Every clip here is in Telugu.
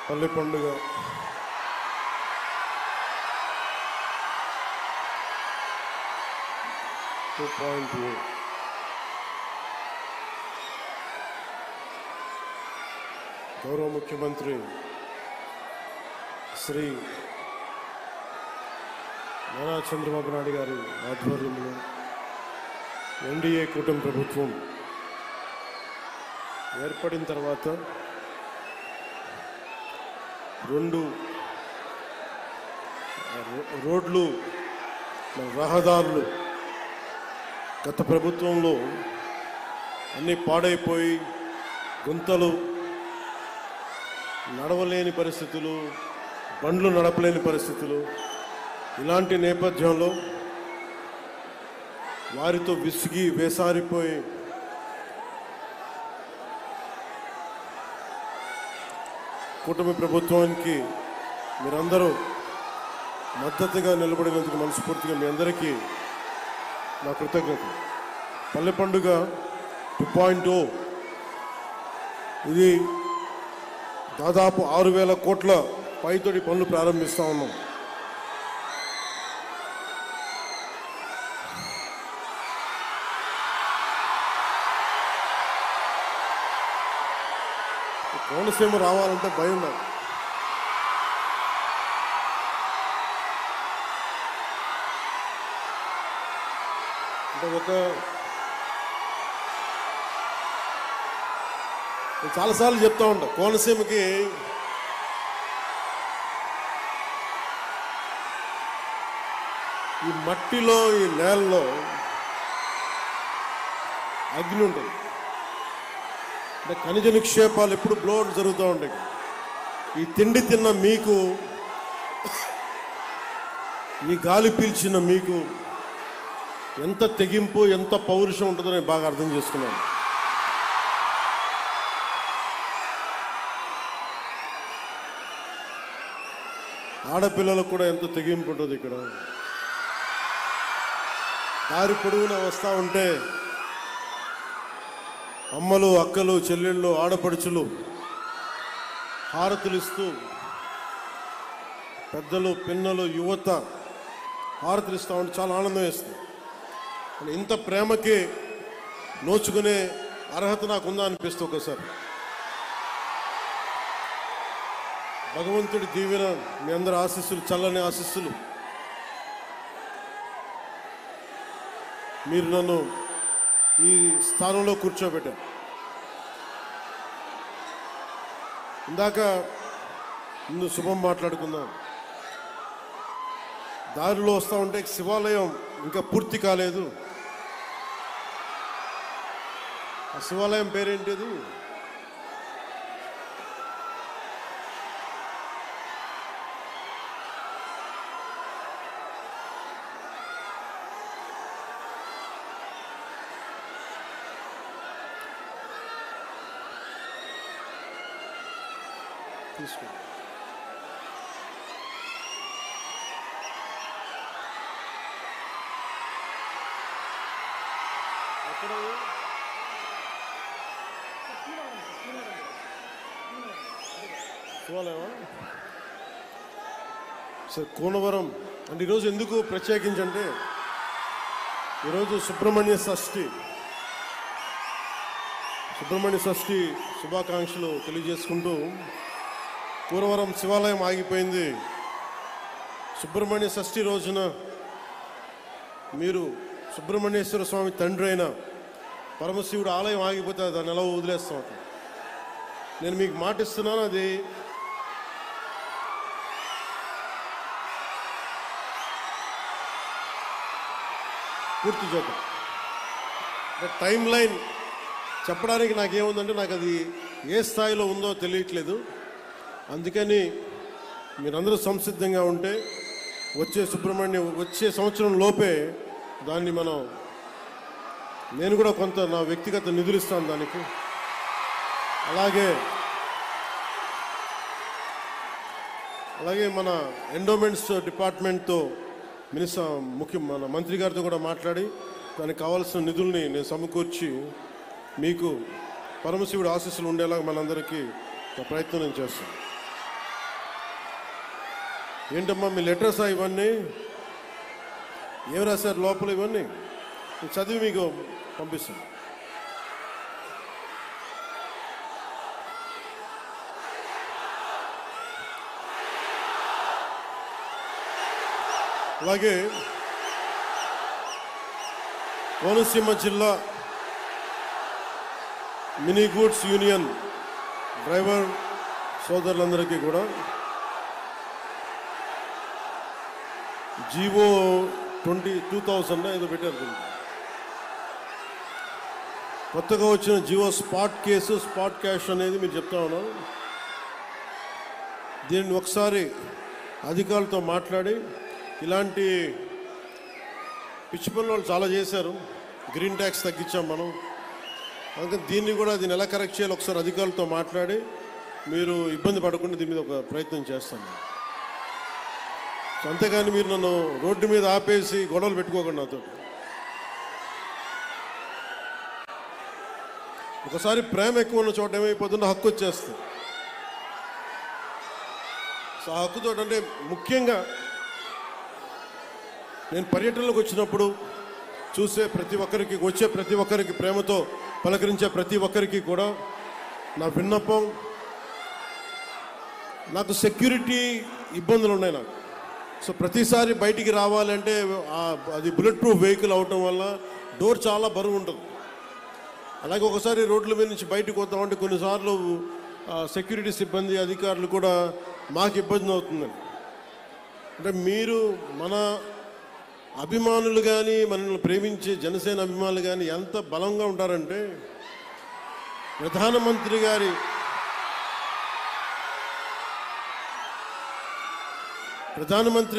పల్లె పండుగ గౌరవ ముఖ్యమంత్రి శ్రీ నారా చంద్రబాబు నాయుడు గారి ఆధ్వర్యంలో ఎన్డీఏ కూటమి ప్రభుత్వం ఏర్పడిన తర్వాత 2 రోడ్లు రహదారులు గత ప్రభుత్వంలో అన్నీ పాడైపోయి గుంతలు, నడవలేని పరిస్థితులు, బండ్లు నడపలేని పరిస్థితులు, ఇలాంటి నేపథ్యంలో వారితో విసిగి వేసారిపోయి కూటమి ప్రభుత్వానికి మీరందరూ మద్దతుగా నిలబడినందుకు మనస్ఫూర్తిగా మీ అందరికీ నా కృతజ్ఞతలు. పల్లె పండుగ 2.0 ఇది దాదాపు 6,000 కోట్ల పైతోటి పనులు ప్రారంభిస్తూ ఉన్నాం. కోనసీమ రావాలంటే భయం నాకు. అంటే నేను చాలాసార్లు చెప్తా ఉంటా, కోనసీమకి ఈ మట్టిలో, ఈ నేలలో అగ్ని ఉంటుంది. అంటే ఖనిజ నిక్షేపాలు ఎప్పుడు బ్లోడ్ జరుగుతూ ఉంటాయి. ఈ తిండి తిన్న మీకు, ఈ గాలి పీల్చిన మీకు ఎంత తెగింపు, ఎంత పౌరుషం ఉంటుందో నేను బాగా అర్థం చేసుకున్నాను. ఆడపిల్లలకు కూడా ఎంత తెగింపు ఉంటుంది. ఇక్కడ దారి పొడవునా వస్తూ ఉంటే అమ్మలు, అక్కలు, చెల్లెళ్ళు, ఆడపడుచులు హారతులు ఇస్తూ, పెద్దలు, పిన్నలు, యువత హారతులు ఇస్తూ ఉంటే చాలా ఆనందం వేస్తుంది. ఇంత ప్రేమకి నోచుకునే అర్హత నాకుందా అనిపిస్తుంది ఒకసారి. భగవంతుడి దీవెన, మీ అందరి ఆశీస్సులు, చల్లని ఆశీస్సులు, మీరు నన్ను ఈ స్థానంలో కూర్చోబెట్టారు. ఇందాక ముందు శుభం మాట్లాడుకుందాం. దారిలో వస్తూ ఉంటే శివాలయం ఇంకా పూర్తి కాలేదు. ఆ శివాలయం పేరేంటిది? తీసుకో. సార్, కోనవరం అంటే ఈరోజు ఎందుకు ప్రత్యేకించంటే, ఈరోజు సుబ్రహ్మణ్య షష్ఠి శుభాకాంక్షలు తెలియజేసుకుంటూ, కోనవరం శివాలయం ఆగిపోయింది. సుబ్రహ్మణ్య షష్ఠి రోజున మీరు సుబ్రహ్మణ్యేశ్వర స్వామి తండ్రి అయిన పరమశివుడు ఆలయం ఆగిపోతే దాన్ని ఎలా వదిలేస్తాం? నేను మీకు మాటిస్తున్నాను, అది పూర్తి చేద్దాం. టైం లైన్ చెప్పడానికి నాకేముందంటే, నాకు అది ఏ స్థాయిలో ఉందో తెలియట్లేదు. అందుకని మీరందరూ సంసిద్ధంగా ఉంటే వచ్చే సంవత్సరం లోపే దాన్ని నేను కూడా కొంత నా వ్యక్తిగత నిధులు ఇస్తాను దానికి. అలాగే మన ఎండోమెంట్స్ డిపార్ట్మెంట్తో మన మంత్రి గారితో కూడా మాట్లాడి దానికి కావాల్సిన నిధుల్ని నేను సమకూర్చి మీకు పరమశివుడు ఆశీస్సులు ఉండేలాగా మనందరికీ ప్రయత్నం నేను చేస్తాను. ఏంటమ్మా మీ లెటర్సా ఇవన్నీ? ఏం రాశారు లోపల ఇవన్నీ? చదివి మీకు పంపిస్తాను. అలాగే కోనసీమ జిల్లా మినీ గూడ్స్ యూనియన్ డ్రైవర్ సోదరులందరికీ కూడా జీవో 2000 ఏదో పెట్టారు. కొత్తగా వచ్చిన GO spot case, spot cash అనేది మీరు చెప్తా ఉన్నారు. దీన్ని ఒకసారి అధికారులతో మాట్లాడి, ఇలాంటి పిచ్చి పనులు వాళ్ళు చాలా చేశారు. గ్రీన్ ట్యాక్స్ తగ్గించాం మనం, అందుకని దీన్ని ఎలా కరెక్ట్ చేయాలి ఒకసారి అధికారులతో మాట్లాడి మీరు ఇబ్బంది పడకుండా దీని మీద ఒక ప్రయత్నం చేస్తాను. అంతేగాని మీరు నన్ను రోడ్డు మీద ఆపేసి గొడవలు పెట్టుకోకుండా నాతో. ఒకసారి ప్రేమ ఎక్కువ ఉన్న చోట ఏమైపోతుందో హక్కు వచ్చేస్తుంది. సో ఆ హక్కుతో అంటే ముఖ్యంగా నేను పర్యటనలకు వచ్చినప్పుడు చూసే ప్రతి ఒక్కరికి, వచ్చే ప్రతి ఒక్కరికి, ప్రేమతో పలకరించే ప్రతి ఒక్కరికి కూడా నా విన్నపం, నాకు సెక్యూరిటీ ఇబ్బందులు ఉన్నాయి నాకు. సో ప్రతిసారి బయటికి రావాలంటే అది బుల్లెట్ ప్రూఫ్ వెహికల్ అవటం వల్ల డోర్ చాలా బరువు ఉంటుంది. అలాగే ఒకసారి రోడ్ల మీద నుంచి బయటకు వద్దామంటే కొన్నిసార్లు సెక్యూరిటీ సిబ్బంది, అధికారులు కూడా మాకు ఇబ్బంది అవుతుందండి. అంటే మీరు మన అభిమానులు కానీ, మనల్ని ప్రేమించే జనసేన అభిమానులు కానీ ఎంత బలంగా ఉంటారంటే, ప్రధానమంత్రి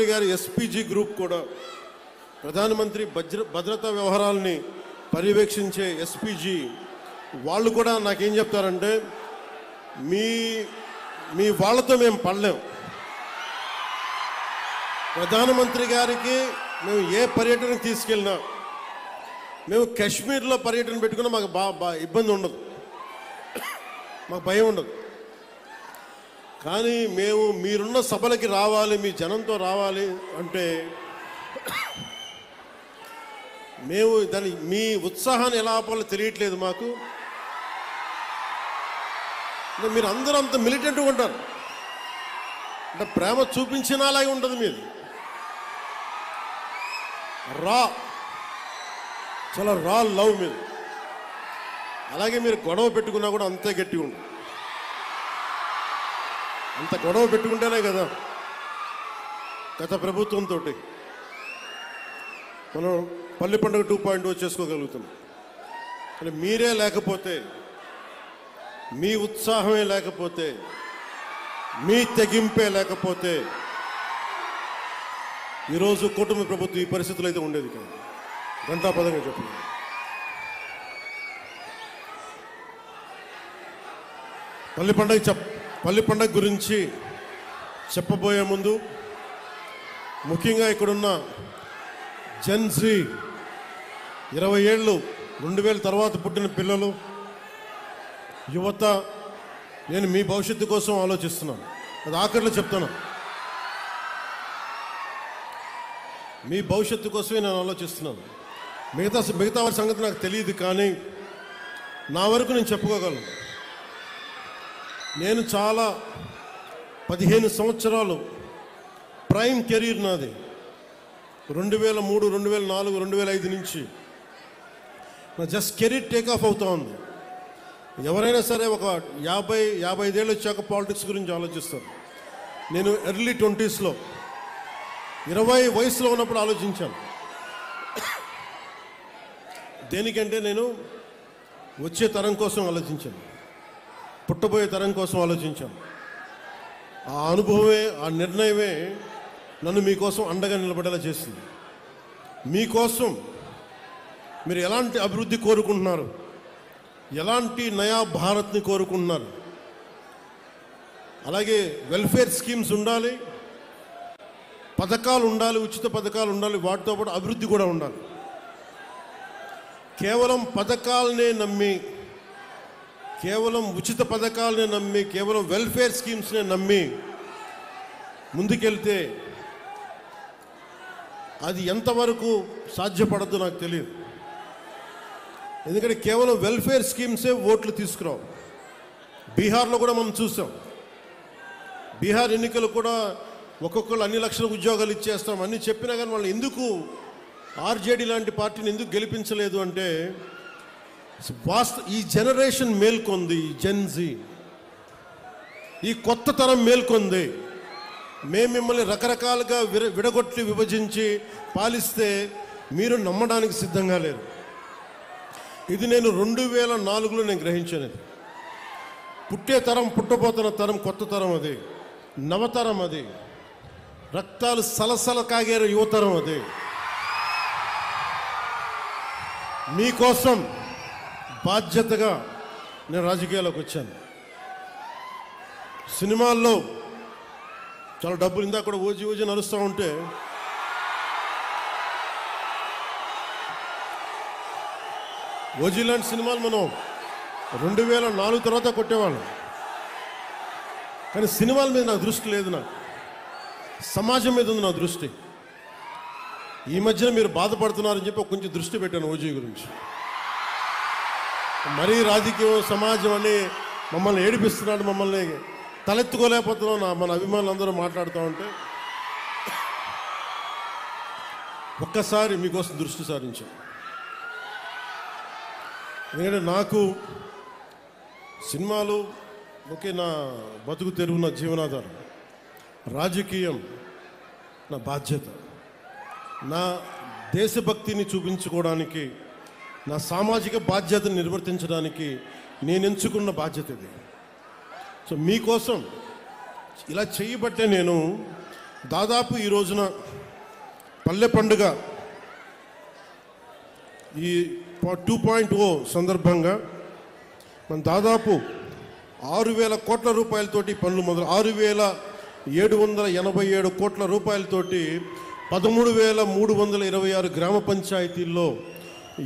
గారి ఎస్పీజీ గ్రూప్ కూడా, ప్రధానమంత్రి భద్రతా వ్యవహారాలని పర్యవేక్షించే ఎస్పీజీ వాళ్ళు కూడా నాకేం చెప్తారంటే, మీ వాళ్ళతో మేము పడలేం. ప్రధానమంత్రి గారికి మేము ఏ పర్యటనకు తీసుకెళ్ళినా, మేము కాశ్మీర్లో పర్యటన పెట్టుకున్నా మాకు ఇబ్బంది ఉండదు, మాకు భయం ఉండదు. కానీ మీరున్న సభలకి రావాలి, మీ జనంతో రావాలి అంటే మీ ఉత్సాహాన్ని ఎలా ఆపాలో తెలియట్లేదు మాకు. మీరు అందరూ అంత మిలిటెంట్గా ఉంటారు, అంటే ప్రేమ చూపించినలాగే ఉంటుంది మీది. చాలా రా లవ్ మీరు. అలాగే మీరు గొడవ పెట్టుకున్నా కూడా అంతే గట్టిగా ఉంటుంది. అంత గొడవ పెట్టుకుంటేనే కదా గత ప్రభుత్వంతో మనం పల్లి పండుగ 2.0 చేసుకోగలుగుతున్నాం. అంటే మీరే లేకపోతే, మీ ఉత్సాహమే లేకపోతే, మీ తెగింపే లేకపోతే ఈరోజు కుటుంబ ప్రభుత్వం ఈ పరిస్థితులు అయితే ఉండేది కాదు. గంటాపదంగా చెప్తున్నాను. పల్లి పండుగ గురించి చెప్పబోయే ముందు ముఖ్యంగా ఇక్కడున్న జెన్జీ 20 ఏళ్ళు 2000 తర్వాత పుట్టిన పిల్లలు, యువత, నేను మీ భవిష్యత్తు కోసం ఆలోచిస్తున్నాను. అది ఆఖరిలో చెప్తాను. మీ భవిష్యత్తు కోసమే నేను ఆలోచిస్తున్నాను. మిగతా వారి సంగతి నాకు తెలియదు, కానీ నా వరకు నేను చెప్పుకోగలను. నేను చాలా 15 సంవత్సరాలు ప్రైమ్ కెరీర్ నాది. 2003, 2004, 2005 నుంచి నా జస్ట్ కెరీర్ టేకాఫ్ అవుతా ఉంది. ఎవరైనా సరే ఒక 50-55 ఏళ్ళు వచ్చాక పాలిటిక్స్ గురించి ఆలోచిస్తారు. నేను ఎర్లీ 20స్లో 20 వయసులో ఉన్నప్పుడు ఆలోచించాను. దేనికంటే నేను వచ్చే తరం కోసం ఆలోచించాను, పుట్టబోయే తరం కోసం ఆలోచించాను. ఆ అనుభవమే, ఆ నిర్ణయమే నన్ను మీకోసం అండగా నిలబడేలా చేసింది. మీకోసం మీరు ఎలాంటి అభివృద్ధి కోరుకుంటున్నారు, ఎలాంటి నయా భారత్ని కోరుకుంటున్నారు, అలాగే వెల్ఫేర్ స్కీమ్స్ ఉండాలి, పథకాలు ఉండాలి, ఉచిత పథకాలు ఉండాలి, వాటితో పాటు అభివృద్ధి కూడా ఉండాలి. కేవలం పథకాలనే నమ్మి, కేవలం ఉచిత పథకాలనే నమ్మి, కేవలం వెల్ఫేర్ స్కీమ్స్నే నమ్మి ముందుకెళ్తే అది ఎంతవరకు సాధ్యపడద్దో నాకు తెలియదు. ఎందుకంటే కేవలం వెల్ఫేర్ స్కీమ్సే ఓట్లు తీసుకురావు. బీహార్లో కూడా మనం చూసాం. బీహార్ ఎన్నికలు కూడా ఒక్కొక్కరు అన్ని లక్షల ఉద్యోగాలు ఇచ్చేస్తాం అన్నీ చెప్పినా కానీ వాళ్ళు ఎందుకు ఆర్జేడీ లాంటి పార్టీని ఎందుకు గెలిపించలేదు అంటే ఈ జనరేషన్ మేల్కొంది, ఈ జెన్జీ, ఈ కొత్త తరం మేల్కొంది. మేము మిమ్మల్ని రకరకాలుగా విడగొట్టి విభజించి పాలిస్తే మీరు నమ్మడానికి సిద్ధంగా లేరు. ఇది నేను 2004లో నేను గ్రహించాను. పుట్టే తరం, పుట్టబోతున్న తరం కొత్త తరం, అది నవతరం, అది రక్తాలు సలసల కాగే యువతరం. అది మీకోసం బాధ్యతగా నేను రాజకీయాల్లోకి వచ్చాను. సినిమాల్లో చాలా డబ్బులు ఇందాక కూడా ఓజీ నడుస్తూ ఉంటే ఓజీ లాంటి సినిమాలు మనం 2004 తర్వాత కొట్టేవాళ్ళం. కానీ సినిమాల మీద నాకు దృష్టి లేదు. నాకు సమాజం మీద ఉంది నా దృష్టి. ఈ మధ్యన మీరు బాధపడుతున్నారని చెప్పి కొంచెం దృష్టి పెట్టాను ఓజీ గురించి. మరీ రాజకీయం, సమాజం అని మమ్మల్ని ఏడిపిస్తున్నాడు, మమ్మల్ని తలెత్తుకోలేకపోతున్నాం మన అభిమానులు అందరూ మాట్లాడుతూ ఉంటే ఒక్కసారి మీకోసం దృష్టి సారించాను. ఎందుకంటే నాకు సినిమాలు ఓకే, నా బతుకు తెరువు, నా జీవనాధారం. రాజకీయం నా బాధ్యత. నా దేశభక్తిని చూపించుకోవడానికి, నా సామాజిక బాధ్యతను నిర్వర్తించడానికి నేను ఎంచుకున్న బాధ్యత ఇది. సో మీకోసం ఇలా చేయబట్టే నేను దాదాపు ఈ రోజున పల్లె పండుగ ఈ 2.0 సందర్భంగా మనం దాదాపు 6,000 కోట్ల రూపాయలతోటి పనులు మొదలు 6,787 కోట్ల రూపాయలతోటి 13,326 గ్రామ పంచాయతీల్లో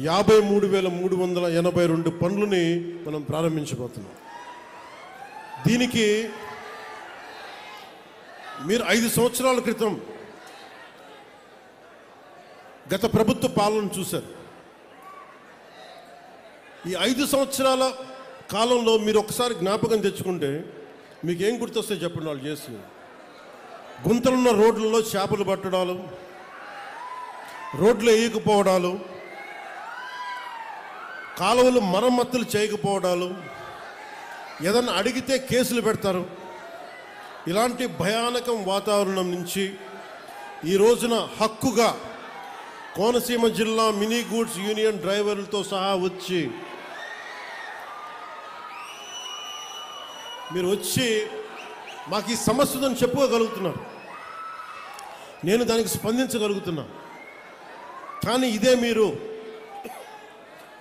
53,382 పనులని మనం ప్రారంభించబోతున్నాం. దీనికి మీరు 5 సంవత్సరాల క్రితం గత ప్రభుత్వ పాలన చూశారు. ఈ 5 సంవత్సరాల కాలంలో మీరు ఒకసారి జ్ఞాపకం తెచ్చుకుంటే మీకు ఏం గుర్తొస్తే చెప్పండి. వాళ్ళు చేస్తుంది గుంతలున్న రోడ్లలో చేపలు పట్టడాలు, రోడ్లు వేయకపోవడాలు, కాలువలు మరమ్మతులు చేయకపోవడాలు, ఏదన్నా అడిగితే కేసులు పెడతారు. ఇలాంటి భయానకం వాతావరణం నుంచి ఈ రోజున హక్కుగా కోనసీమ జిల్లా మినీ గూడ్స్ యూనియన్ డ్రైవర్లతో సహా వచ్చి మీరు వచ్చి మాకు ఈ సమస్య ఉందని చెప్పుకోగలుగుతున్నారు. నేను దానికి స్పందించగలుగుతున్నా. కానీ ఇదే మీరు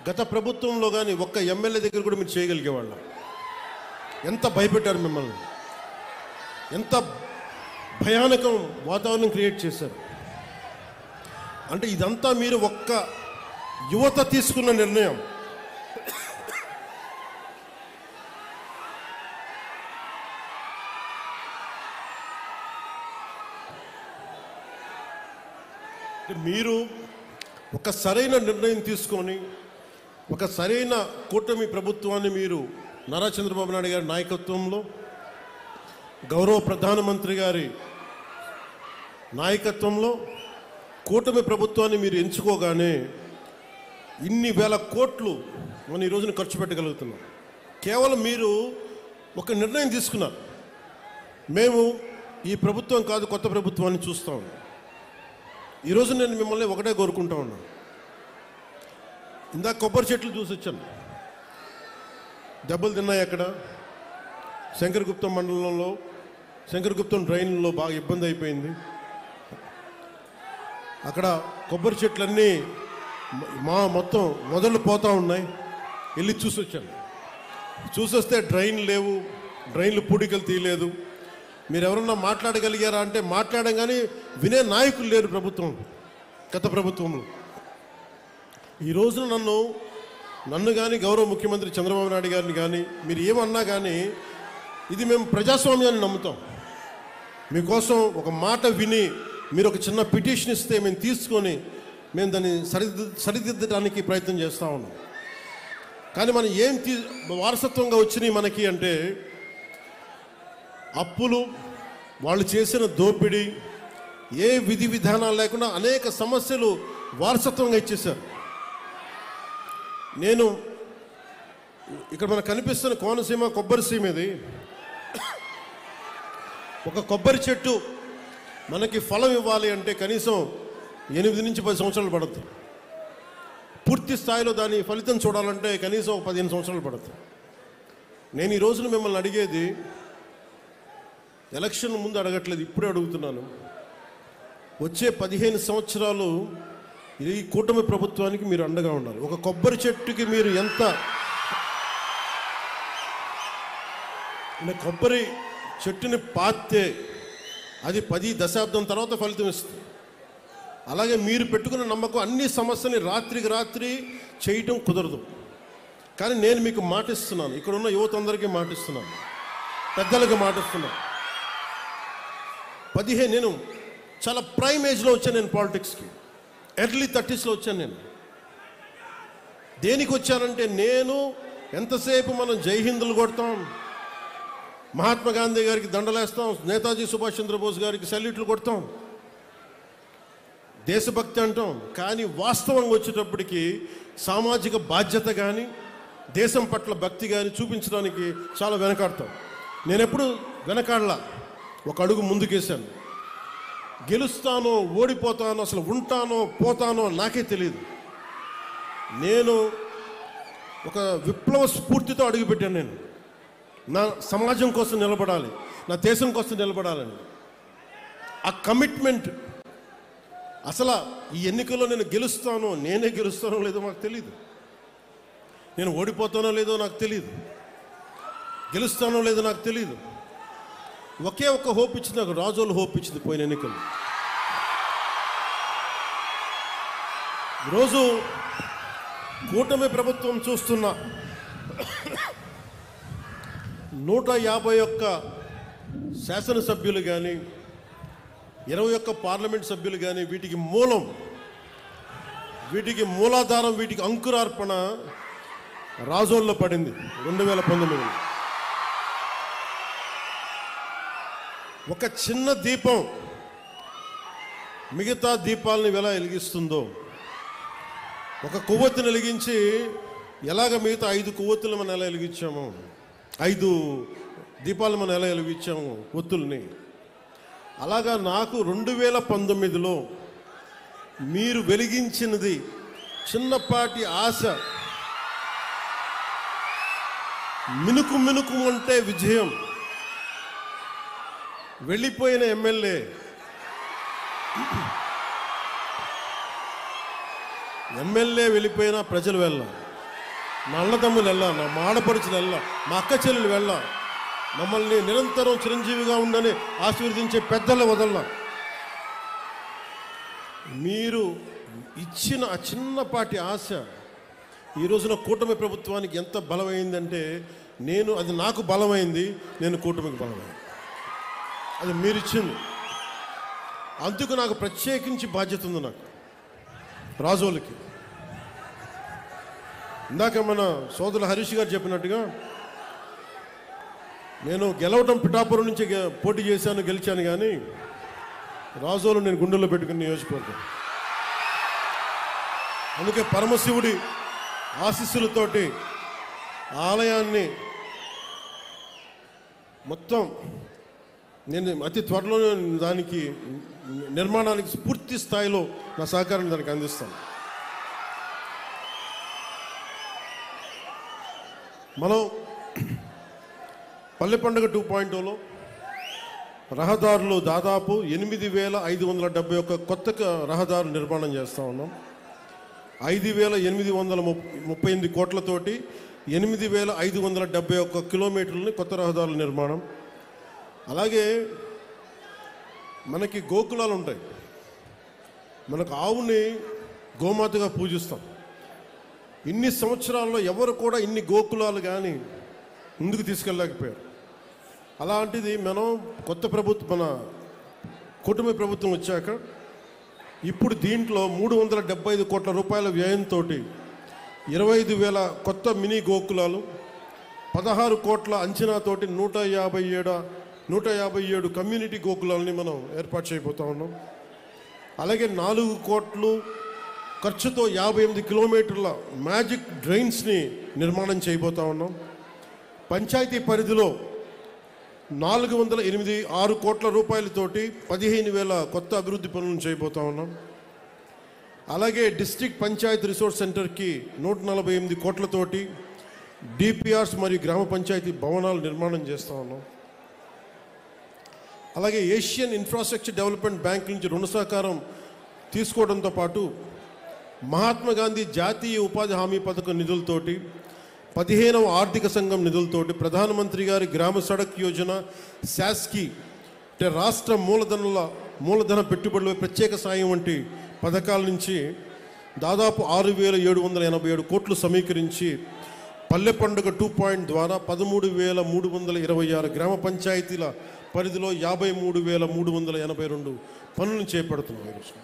గత ప్రభుత్వంలో కానీ ఒక్క ఎమ్మెల్యే దగ్గర కూడా మీరు చేయగలిగేవాళ్ళం. ఎంత భయపెట్టారు మిమ్మల్ని, ఎంత భయానకం వాతావరణం క్రియేట్ చేశారు. అంటే ఇదంతా మీరు ఒక్క యువత తీసుకున్న నిర్ణయం. మీరు ఒక సరైన నిర్ణయం తీసుకొని ఒక సరైన కూటమి ప్రభుత్వాన్ని మీరు నారా చంద్రబాబు నాయుడు గారి నాయకత్వంలో, గౌరవ ప్రధానమంత్రి గారి నాయకత్వంలో కూటమి ప్రభుత్వాన్ని మీరు ఎంచుకోగానే ఇన్ని వేల కోట్లు మనం ఈ రోజున ఖర్చు పెట్టగలుగుతున్నాం. కేవలం మీరు ఒక నిర్ణయం తీసుకున్నారు. మేము ఈ ప్రభుత్వం కాదు, కొత్త ప్రభుత్వాన్ని చూస్తూ ఉన్నాం. ఈరోజు నేను మిమ్మల్ని ఒకటే కోరుకుంటా ఉన్నాను. ఇందాక కొబ్బరి చెట్లు చూసి వచ్చాను. దెబ్బలు తిన్నాయి. అక్కడ శంకరగుప్తం మండలంలో శంకరగుప్తం డ్రైన్లో బాగా ఇబ్బంది అయిపోయింది. అక్కడ కొబ్బరి చెట్లన్నీ మొత్తం మొదలు పోతూ ఉన్నాయి. వెళ్ళి చూసి వచ్చాను. చూసొస్తే డ్రైన్ లేవు, డ్రైన్లు పూడికలు తీయలేదు. మీరు ఎవరన్నా మాట్లాడగలిగారా అంటే మాట్లాడడం, కానీ వినే నాయకులు లేరు ప్రభుత్వం, గత ప్రభుత్వంలో. ఈ రోజున నన్ను కానీ గౌరవ ముఖ్యమంత్రి చంద్రబాబు నాయుడు గారిని కానీ మీరు ఏమన్నా కానీ ఇది మేము ప్రజాస్వామ్యాన్ని నమ్ముతాం. మీకోసం ఒక మాట విని మీరు ఒక చిన్న పిటిషన్ ఇస్తే మేము తీసుకొని మేము దాన్ని సరిదిద్దడానికి ప్రయత్నం చేస్తూ ఉన్నాం. కానీ మనం ఏం వారసత్వంగా వచ్చినాయి మనకి అంటే అప్పులు, వాళ్ళు చేసిన దోపిడీ, ఏ విధి విధానాలు లేకుండా అనేక సమస్యలు వారసత్వంగా ఇచ్చేశారు. నేను ఇక్కడ మనకు కనిపిస్తున్న కోనసీమ కొబ్బరి సీమ ఇది. ఒక కొబ్బరి చెట్టు మనకి ఫలం ఇవ్వాలి అంటే కనీసం 8 నుంచి 10 సంవత్సరాలు పడుతుంది. పూర్తి స్థాయిలో దాని ఫలితం చూడాలంటే కనీసం 15 సంవత్సరాలు పడుతుంది. నేను ఈ రోజున మిమ్మల్ని అడిగేది ఎలక్షన్ ముందు అడగట్లేదు, ఇప్పుడే అడుగుతున్నాను. వచ్చే 15 సంవత్సరాలు ఈ కూటమి ప్రభుత్వానికి మీరు అండగా ఉండాలి. ఒక కొబ్బరి చెట్టుకి మీరు ఎంత కొబ్బరి చెట్టుని పాతే అది 10 దశాబ్దం తర్వాత ఫలితం ఇస్తుంది. అలాగే మీరు పెట్టుకున్న నమ్మకం అన్ని సమస్యని రాత్రికి రాత్రి చేయటం కుదరదు. కానీ నేను మీకు మాటిస్తున్నాను, ఇక్కడ ఉన్న యువత అందరికీ మాటిస్తున్నాను, పెద్దలకు మాటిస్తున్నాను. నేను చాలా ప్రైమ్ ఏజ్లో వచ్చాను. నేను పాలిటిక్స్కి ఎర్లీ 30sలో వచ్చాను. నేను దేనికి వచ్చానంటే, నేను ఎంతసేపు మనం జై హిందులు కొడతాం, మహాత్మా గాంధీ గారికి దండలేస్తాం, నేతాజీ సుభాష్ చంద్రబోస్ గారికి సెల్యూట్లు కొడతాం, దేశభక్తి అంటాం. కానీ వాస్తవంగా వచ్చేటప్పటికి సామాజిక బాధ్యత కానీ దేశం పట్ల భక్తి కానీ చూపించడానికి చాలా వెనకాడతాం. నేను ఎప్పుడు వెనకాడలా, ఒక అడుగు ముందుకేశాను. గెలుస్తానో ఓడిపోతానో, అసలు ఉంటానో పోతానో నాకే తెలియదు. నేను ఒక విప్లవ స్ఫూర్తితో అడుగుపెట్టాను. నేను నా సమాజం కోసం నిలబడాలి, నా దేశం కోసం నిలబడాలని ఆ కమిట్మెంట్. అసలు ఈ ఎన్నికల్లో నేను గెలుస్తానో, నేనే గెలుస్తానో లేదో నాకు తెలియదు, నేను ఓడిపోతానో లేదో నాకు తెలియదు, గెలుస్తానో లేదో నాకు తెలియదు. ఒకే ఒక్క హోప్ ఇచ్చింది నాకు, రాజోలు హోప్ ఇచ్చింది పోయిన ఎన్నికలు. ఈరోజు కూటమి ప్రభుత్వం చూస్తున్న 151 శాసనసభ్యులు కానీ 21 పార్లమెంట్ సభ్యులు కానీ వీటికి మూలాధారం, వీటికి అంకురార్పణ రాజోల్లో పడింది 2019. ఒక చిన్న దీపం మిగతా దీపాలని ఎలా వెలిగిస్తుందో, ఒక కొవ్వొత్తిని వెలిగించి ఎలాగ మిగతా 5 కొవ్వొత్తులు మనం ఎలా వెలిగించాము, 5 దీపాలు మనం ఎలా వెలిగించాము ఒత్తుల్ని, అలాగా నాకు 2019లో మీరు వెలిగించినది చిన్నపాటి ఆశ, మినుకు మినుకు అంటే విజయం. వెళ్ళిపోయిన ఎమ్మెల్యే వెళ్ళిపోయినా ప్రజలు వెళ్ళా, నా అన్నదమ్ములు వెళ్ళా, నా ఆడపడుచులు వెళ్ళా, మా అక్క చెల్లెలు వెళ్ళా, మమ్మల్ని నిరంతరం చిరంజీవిగా ఉండని ఆశీర్వదించే పెద్దలు వదల్లా. మీరు ఇచ్చిన ఆ చిన్నపాటి ఆశ ఈ రోజున కూటమి ప్రభుత్వానికి ఎంత బలమైందంటే, అది నాకు బలమైంది, నేను కూటమికి బలమైంది, అది మీరు ఇచ్చింది. అందుకు నాకు ప్రత్యేకించి బాధ్యత ఉంది. నాకు రాజోలకి ఇందాక మన సోదరులు హరీష్ గారు చెప్పినట్టుగా, నేను గెలవటం పిఠాపురం నుంచి పోటీ చేశాను, గెలిచాను. కానీ రాజోలు నేను గుండెల్లో పెట్టుకుని నియోజకవర్గం. అందుకే పరమశివుడి ఆశీస్సులతోటి ఆలయాన్ని మొత్తం నేను అతి త్వరలోనే దానికి నిర్మాణానికి పూర్తి స్థాయిలో నా సహకారాన్ని దానికి అందిస్తాను. మనం పల్లె పండుగ 2.0లో రహదారులు దాదాపు 8,571 కొత్త రహదారులు నిర్మాణం చేస్తూ ఉన్నాం. 5,838 కోట్లతోటి 8,571 కిలోమీటర్లని కొత్త రహదారుల నిర్మాణం. అలాగే మనకి గోకులాలు ఉంటాయి. మనకు ఆవుని గోమాతగా పూజిస్తాం. ఇన్ని సంవత్సరాల్లో ఎవరు కూడా ఇన్ని గోకులాలు కానీ ముందుకు తీసుకెళ్ళలేకపోయారు. అలాంటిది మనం మన కుటుంబ ప్రభుత్వం వచ్చాక ఇప్పుడు దీంట్లో 375 కోట్ల రూపాయల వ్యయంతో 25,000 కొత్త మినీ గోకులాలు, 16 కోట్ల అంచనాతోటి 157 కమ్యూనిటీ గోకులాలని మనం ఏర్పాటు చేయబోతా ఉన్నాం. అలాగే 4 కోట్లు ఖర్చుతో 58 కిలోమీటర్ల మ్యాజిక్ డ్రైన్స్ని నిర్మాణం చేయబోతా ఉన్నాం. పంచాయతీ పరిధిలో 6 కోట్ల రూపాయలతోటి 15,000 కొత్త అభివృద్ధి పనులను చేయబోతా ఉన్నాం. అలాగే డిస్ట్రిక్ట్ పంచాయతీ రిసోర్స్ సెంటర్కి 148 కోట్లతోటి డిపిఆర్స్ మరియు గ్రామ పంచాయతీ భవనాలు నిర్మాణం చేస్తూ ఉన్నాం. అలాగే ఏషియన్ ఇన్ఫ్రాస్ట్రక్చర్ డెవలప్మెంట్ బ్యాంక్ నుంచి రుణ సహకారం తీసుకోవడంతో పాటు మహాత్మా గాంధీ జాతీయ ఉపాధి హామీ పథకం నిధులతోటి 15వ ఆర్థిక సంఘం నిధులతోటి ప్రధానమంత్రి గారి గ్రామ సడక్ యోజన, శాస్కి అంటే రాష్ట్ర మూలధన పెట్టుబడుల ప్రత్యేక సాయం వంటి పథకాల నుంచి దాదాపు 6,787 కోట్లు సమీకరించి పల్లె పండుగ 2 ద్వారా 13,326 గ్రామ పంచాయతీల పరిధిలో 53,382 పనులను చేపడుతున్నాం ఈరోజు.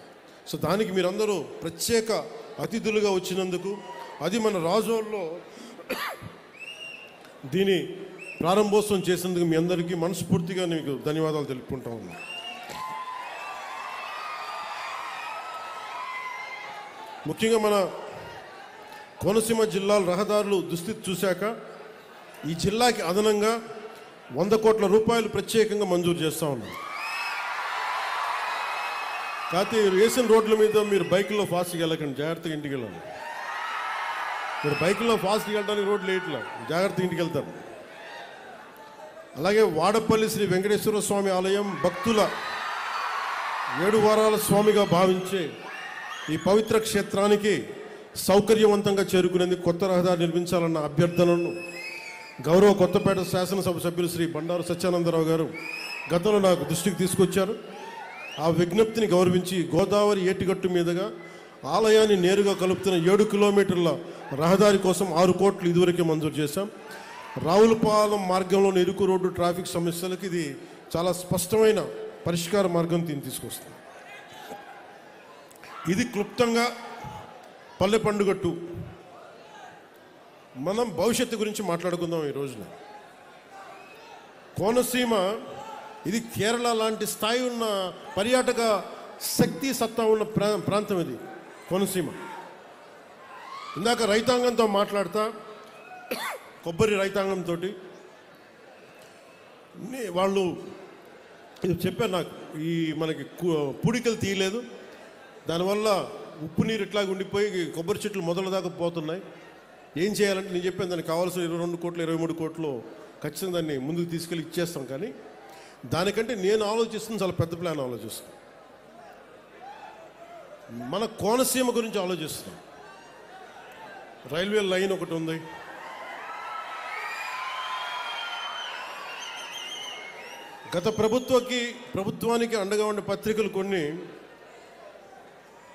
సో దానికి మీరందరూ ప్రత్యేక అతిథులుగా వచ్చినందుకు, అది మన రాజోల్లో దీని ప్రారంభోత్సవం చేసినందుకు మీ అందరికీ మనస్ఫూర్తిగా మీకు ధన్యవాదాలు తెలుపుకుంటా ఉన్నాను. ముఖ్యంగా మన కోనసీమ జిల్లాల రహదారులు దుస్థితి చూశాక ఈ జిల్లాకి అదనంగా 100 కోట్ల రూపాయలు ప్రత్యేకంగా మంజూరు చేస్తూ ఉన్నాం. కాకపోతే వేసిన రోడ్ల మీద మీరు బైకుల్లో ఫాస్ట్గా వెళ్ళకండి, జాగ్రత్తగా ఇంటికి వెళ్ళాలి. మీరు బైకుల్లో ఫాస్ట్గా వెళ్ళడానికి రోడ్లు వేయట్లా, జాగ్రత్తగా ఇంటికి వెళ్తారు. అలాగే వాడపల్లి శ్రీ వెంకటేశ్వర స్వామి ఆలయం భక్తుల 7 వారాల స్వామిగా భావించే ఈ పవిత్ర క్షేత్రానికి సౌకర్యవంతంగా చేరుకునేందుకు కొత్త రహదారి నిర్మించాలన్న అభ్యర్థనను గౌరవ కొత్తపేట శాసనసభ సభ్యులు శ్రీ బండారు సత్యానందరావు గారు గతంలో నాకు దృష్టికి తీసుకొచ్చారు. ఆ విజ్ఞప్తిని గౌరవించి గోదావరి ఏటిగట్టు మీదుగా ఆలయాన్ని నేరుగా కలుపుతున్న 7 కిలోమీటర్ల రహదారి కోసం 6 కోట్లు ఇదివరకే మంజూరు చేశాం. రావులపాలెం మార్గంలోని ఇరుకు రోడ్డు ట్రాఫిక్ సమస్యలకు ఇది చాలా స్పష్టమైన పరిష్కార మార్గం తీసుకొస్తుంది. ఇది క్లుప్తంగా పల్లె పండుగ 2. మనం భవిష్యత్తు గురించి మాట్లాడుకుందాం ఈ రోజున. కోనసీమ ఇది కేరళ లాంటి స్థాయి ఉన్న పర్యాటక శక్తి సత్తా ఉన్న ప్రాంతం ఇది కోనసీమ. ఇందాక రైతాంగంతో మాట్లాడతా, కొబ్బరి రైతాంగంతో వాళ్ళు చెప్పారు నాకు, ఈ మనకి పూడికలు తీయలేదు, దానివల్ల ఉప్పు నీరు ఇట్లాగ ఉండిపోయి కొబ్బరి చెట్లు మొదల దాకా పోతున్నాయి, ఏం చేయాలంటే నేను చెప్పాను దానికి కావాల్సిన 22 కోట్లు 23 కోట్లు ఖచ్చితంగా దాన్ని ముందుకు తీసుకెళ్ళి ఇచ్చేస్తాం. కానీ దానికంటే నేను ఆలోచిస్తుంది చాలా పెద్ద ప్లాన్ ఆలోచిస్తాను. మన కోనసీమ గురించి ఆలోచిస్తున్నాం. రైల్వే లైన్ ఒకటి ఉంది, గత ప్రభుత్వానికి అండగా ఉండే పత్రికలు కొన్ని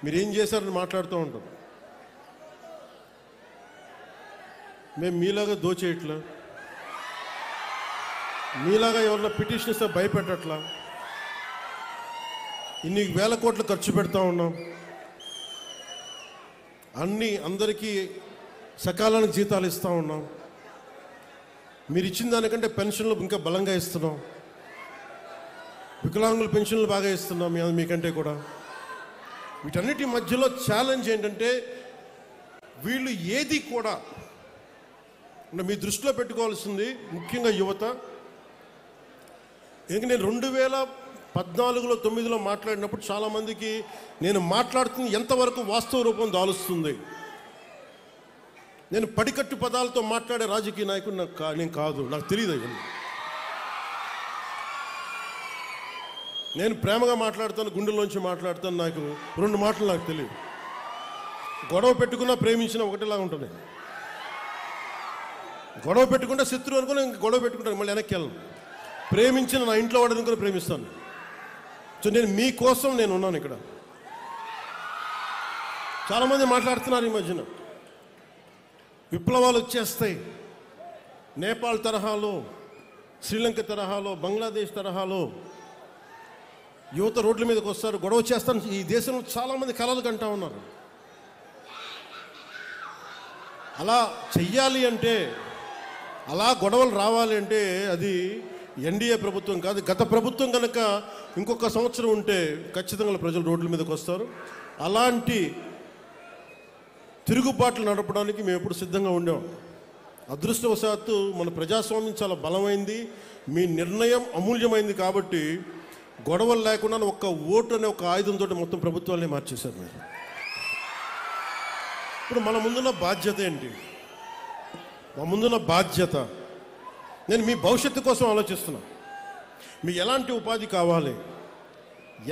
మీరేం చేశారని మాట్లాడుతూ ఉంటారు. మేము మీలాగా దోచేయట్లా, మీలాగా ఎవరన్నా పిటిషన్ ఇస్తే భయపెట్టట్లా, ఇన్ని వేల కోట్లు ఖర్చు పెడతా ఉన్నాం, అందరికీ సకాలానికి జీతాలు ఇస్తూ ఉన్నాం, మీరు ఇచ్చిన దానికంటే పెన్షన్లు ఇంకా బలంగా ఇస్తున్నాం, వికలాంగుల పెన్షన్లు బాగా ఇస్తున్నాం మీకంటే కూడా. వీటన్నిటి మధ్యలో ఛాలెంజ్ ఏంటంటే వీళ్ళు ఏది కూడా మీ దృష్టిలో పెట్టుకోవాల్సింది ముఖ్యంగా యువత. ఎందుకంటే నేను 2014లో 9లో మాట్లాడినప్పుడు చాలామందికి నేను మాట్లాడుతున్న ఎంతవరకు వాస్తవ రూపం దాలుస్తుంది, నేను పడికట్టు పదాలతో మాట్లాడే రాజకీయ నాయకుడు నేను కాదు, నాకు తెలియదు. అవన్నీ నేను ప్రేమగా మాట్లాడతాను, గుండెల్లోంచి మాట్లాడతాను, నాకు 2 మాటలు నాకు తెలియదు. గొడవ పెట్టుకున్నా ప్రేమించిన ఒకటిలాగా ఉంటుంది, గొడవ పెట్టుకుంటే శత్రువు అనుకుని గొడవ పెట్టుకుంటాను, మళ్ళీ వెనక్కి వెళ్ళను. ప్రేమించిన నా ఇంట్లో వాడిని కూడా ప్రేమిస్తాను. సో నేను మీకోసం నేను ఉన్నాను ఇక్కడ. చాలామంది మాట్లాడుతున్నారు ఈ మధ్యన విప్లవాలు వచ్చేస్తాయి, నేపాల్ తరహాలో, శ్రీలంక తరహాలో, బంగ్లాదేశ్ తరహాలో యువత రోడ్ల మీదకి వస్తారు, గొడవ చేస్తాను. ఈ దేశంలో చాలామంది కలలు కంటా ఉన్నారు. అలా చెయ్యాలి అంటే, అలా గొడవలు రావాలి అంటే అది ఎన్డీఏ ప్రభుత్వం కాదు, గత ప్రభుత్వం కనుక ఇంకొక సంవత్సరం ఉంటే ఖచ్చితంగా ప్రజలు రోడ్ల మీదకి వస్తారు. అలాంటి తిరుగుబాట్లు నడపడానికి మేము ఎప్పుడు సిద్ధంగా ఉండాం. అదృష్టవశాత్తు మన ప్రజాస్వామ్యం చాలా బలమైంది, మీ నిర్ణయం అమూల్యమైంది. కాబట్టి గొడవలు లేకుండా ఒక్క ఓటు అనే ఒక ఆయుధంతో మొత్తం ప్రభుత్వాన్ని మార్చేశారు మీరు. ఇప్పుడు మన ముందున్న బాధ్యత ఏంటి? మా ముందున్న బాధ్యత, నేను మీ భవిష్యత్తు కోసం ఆలోచిస్తున్నా. మీకు ఎలాంటి ఉపాధి కావాలి,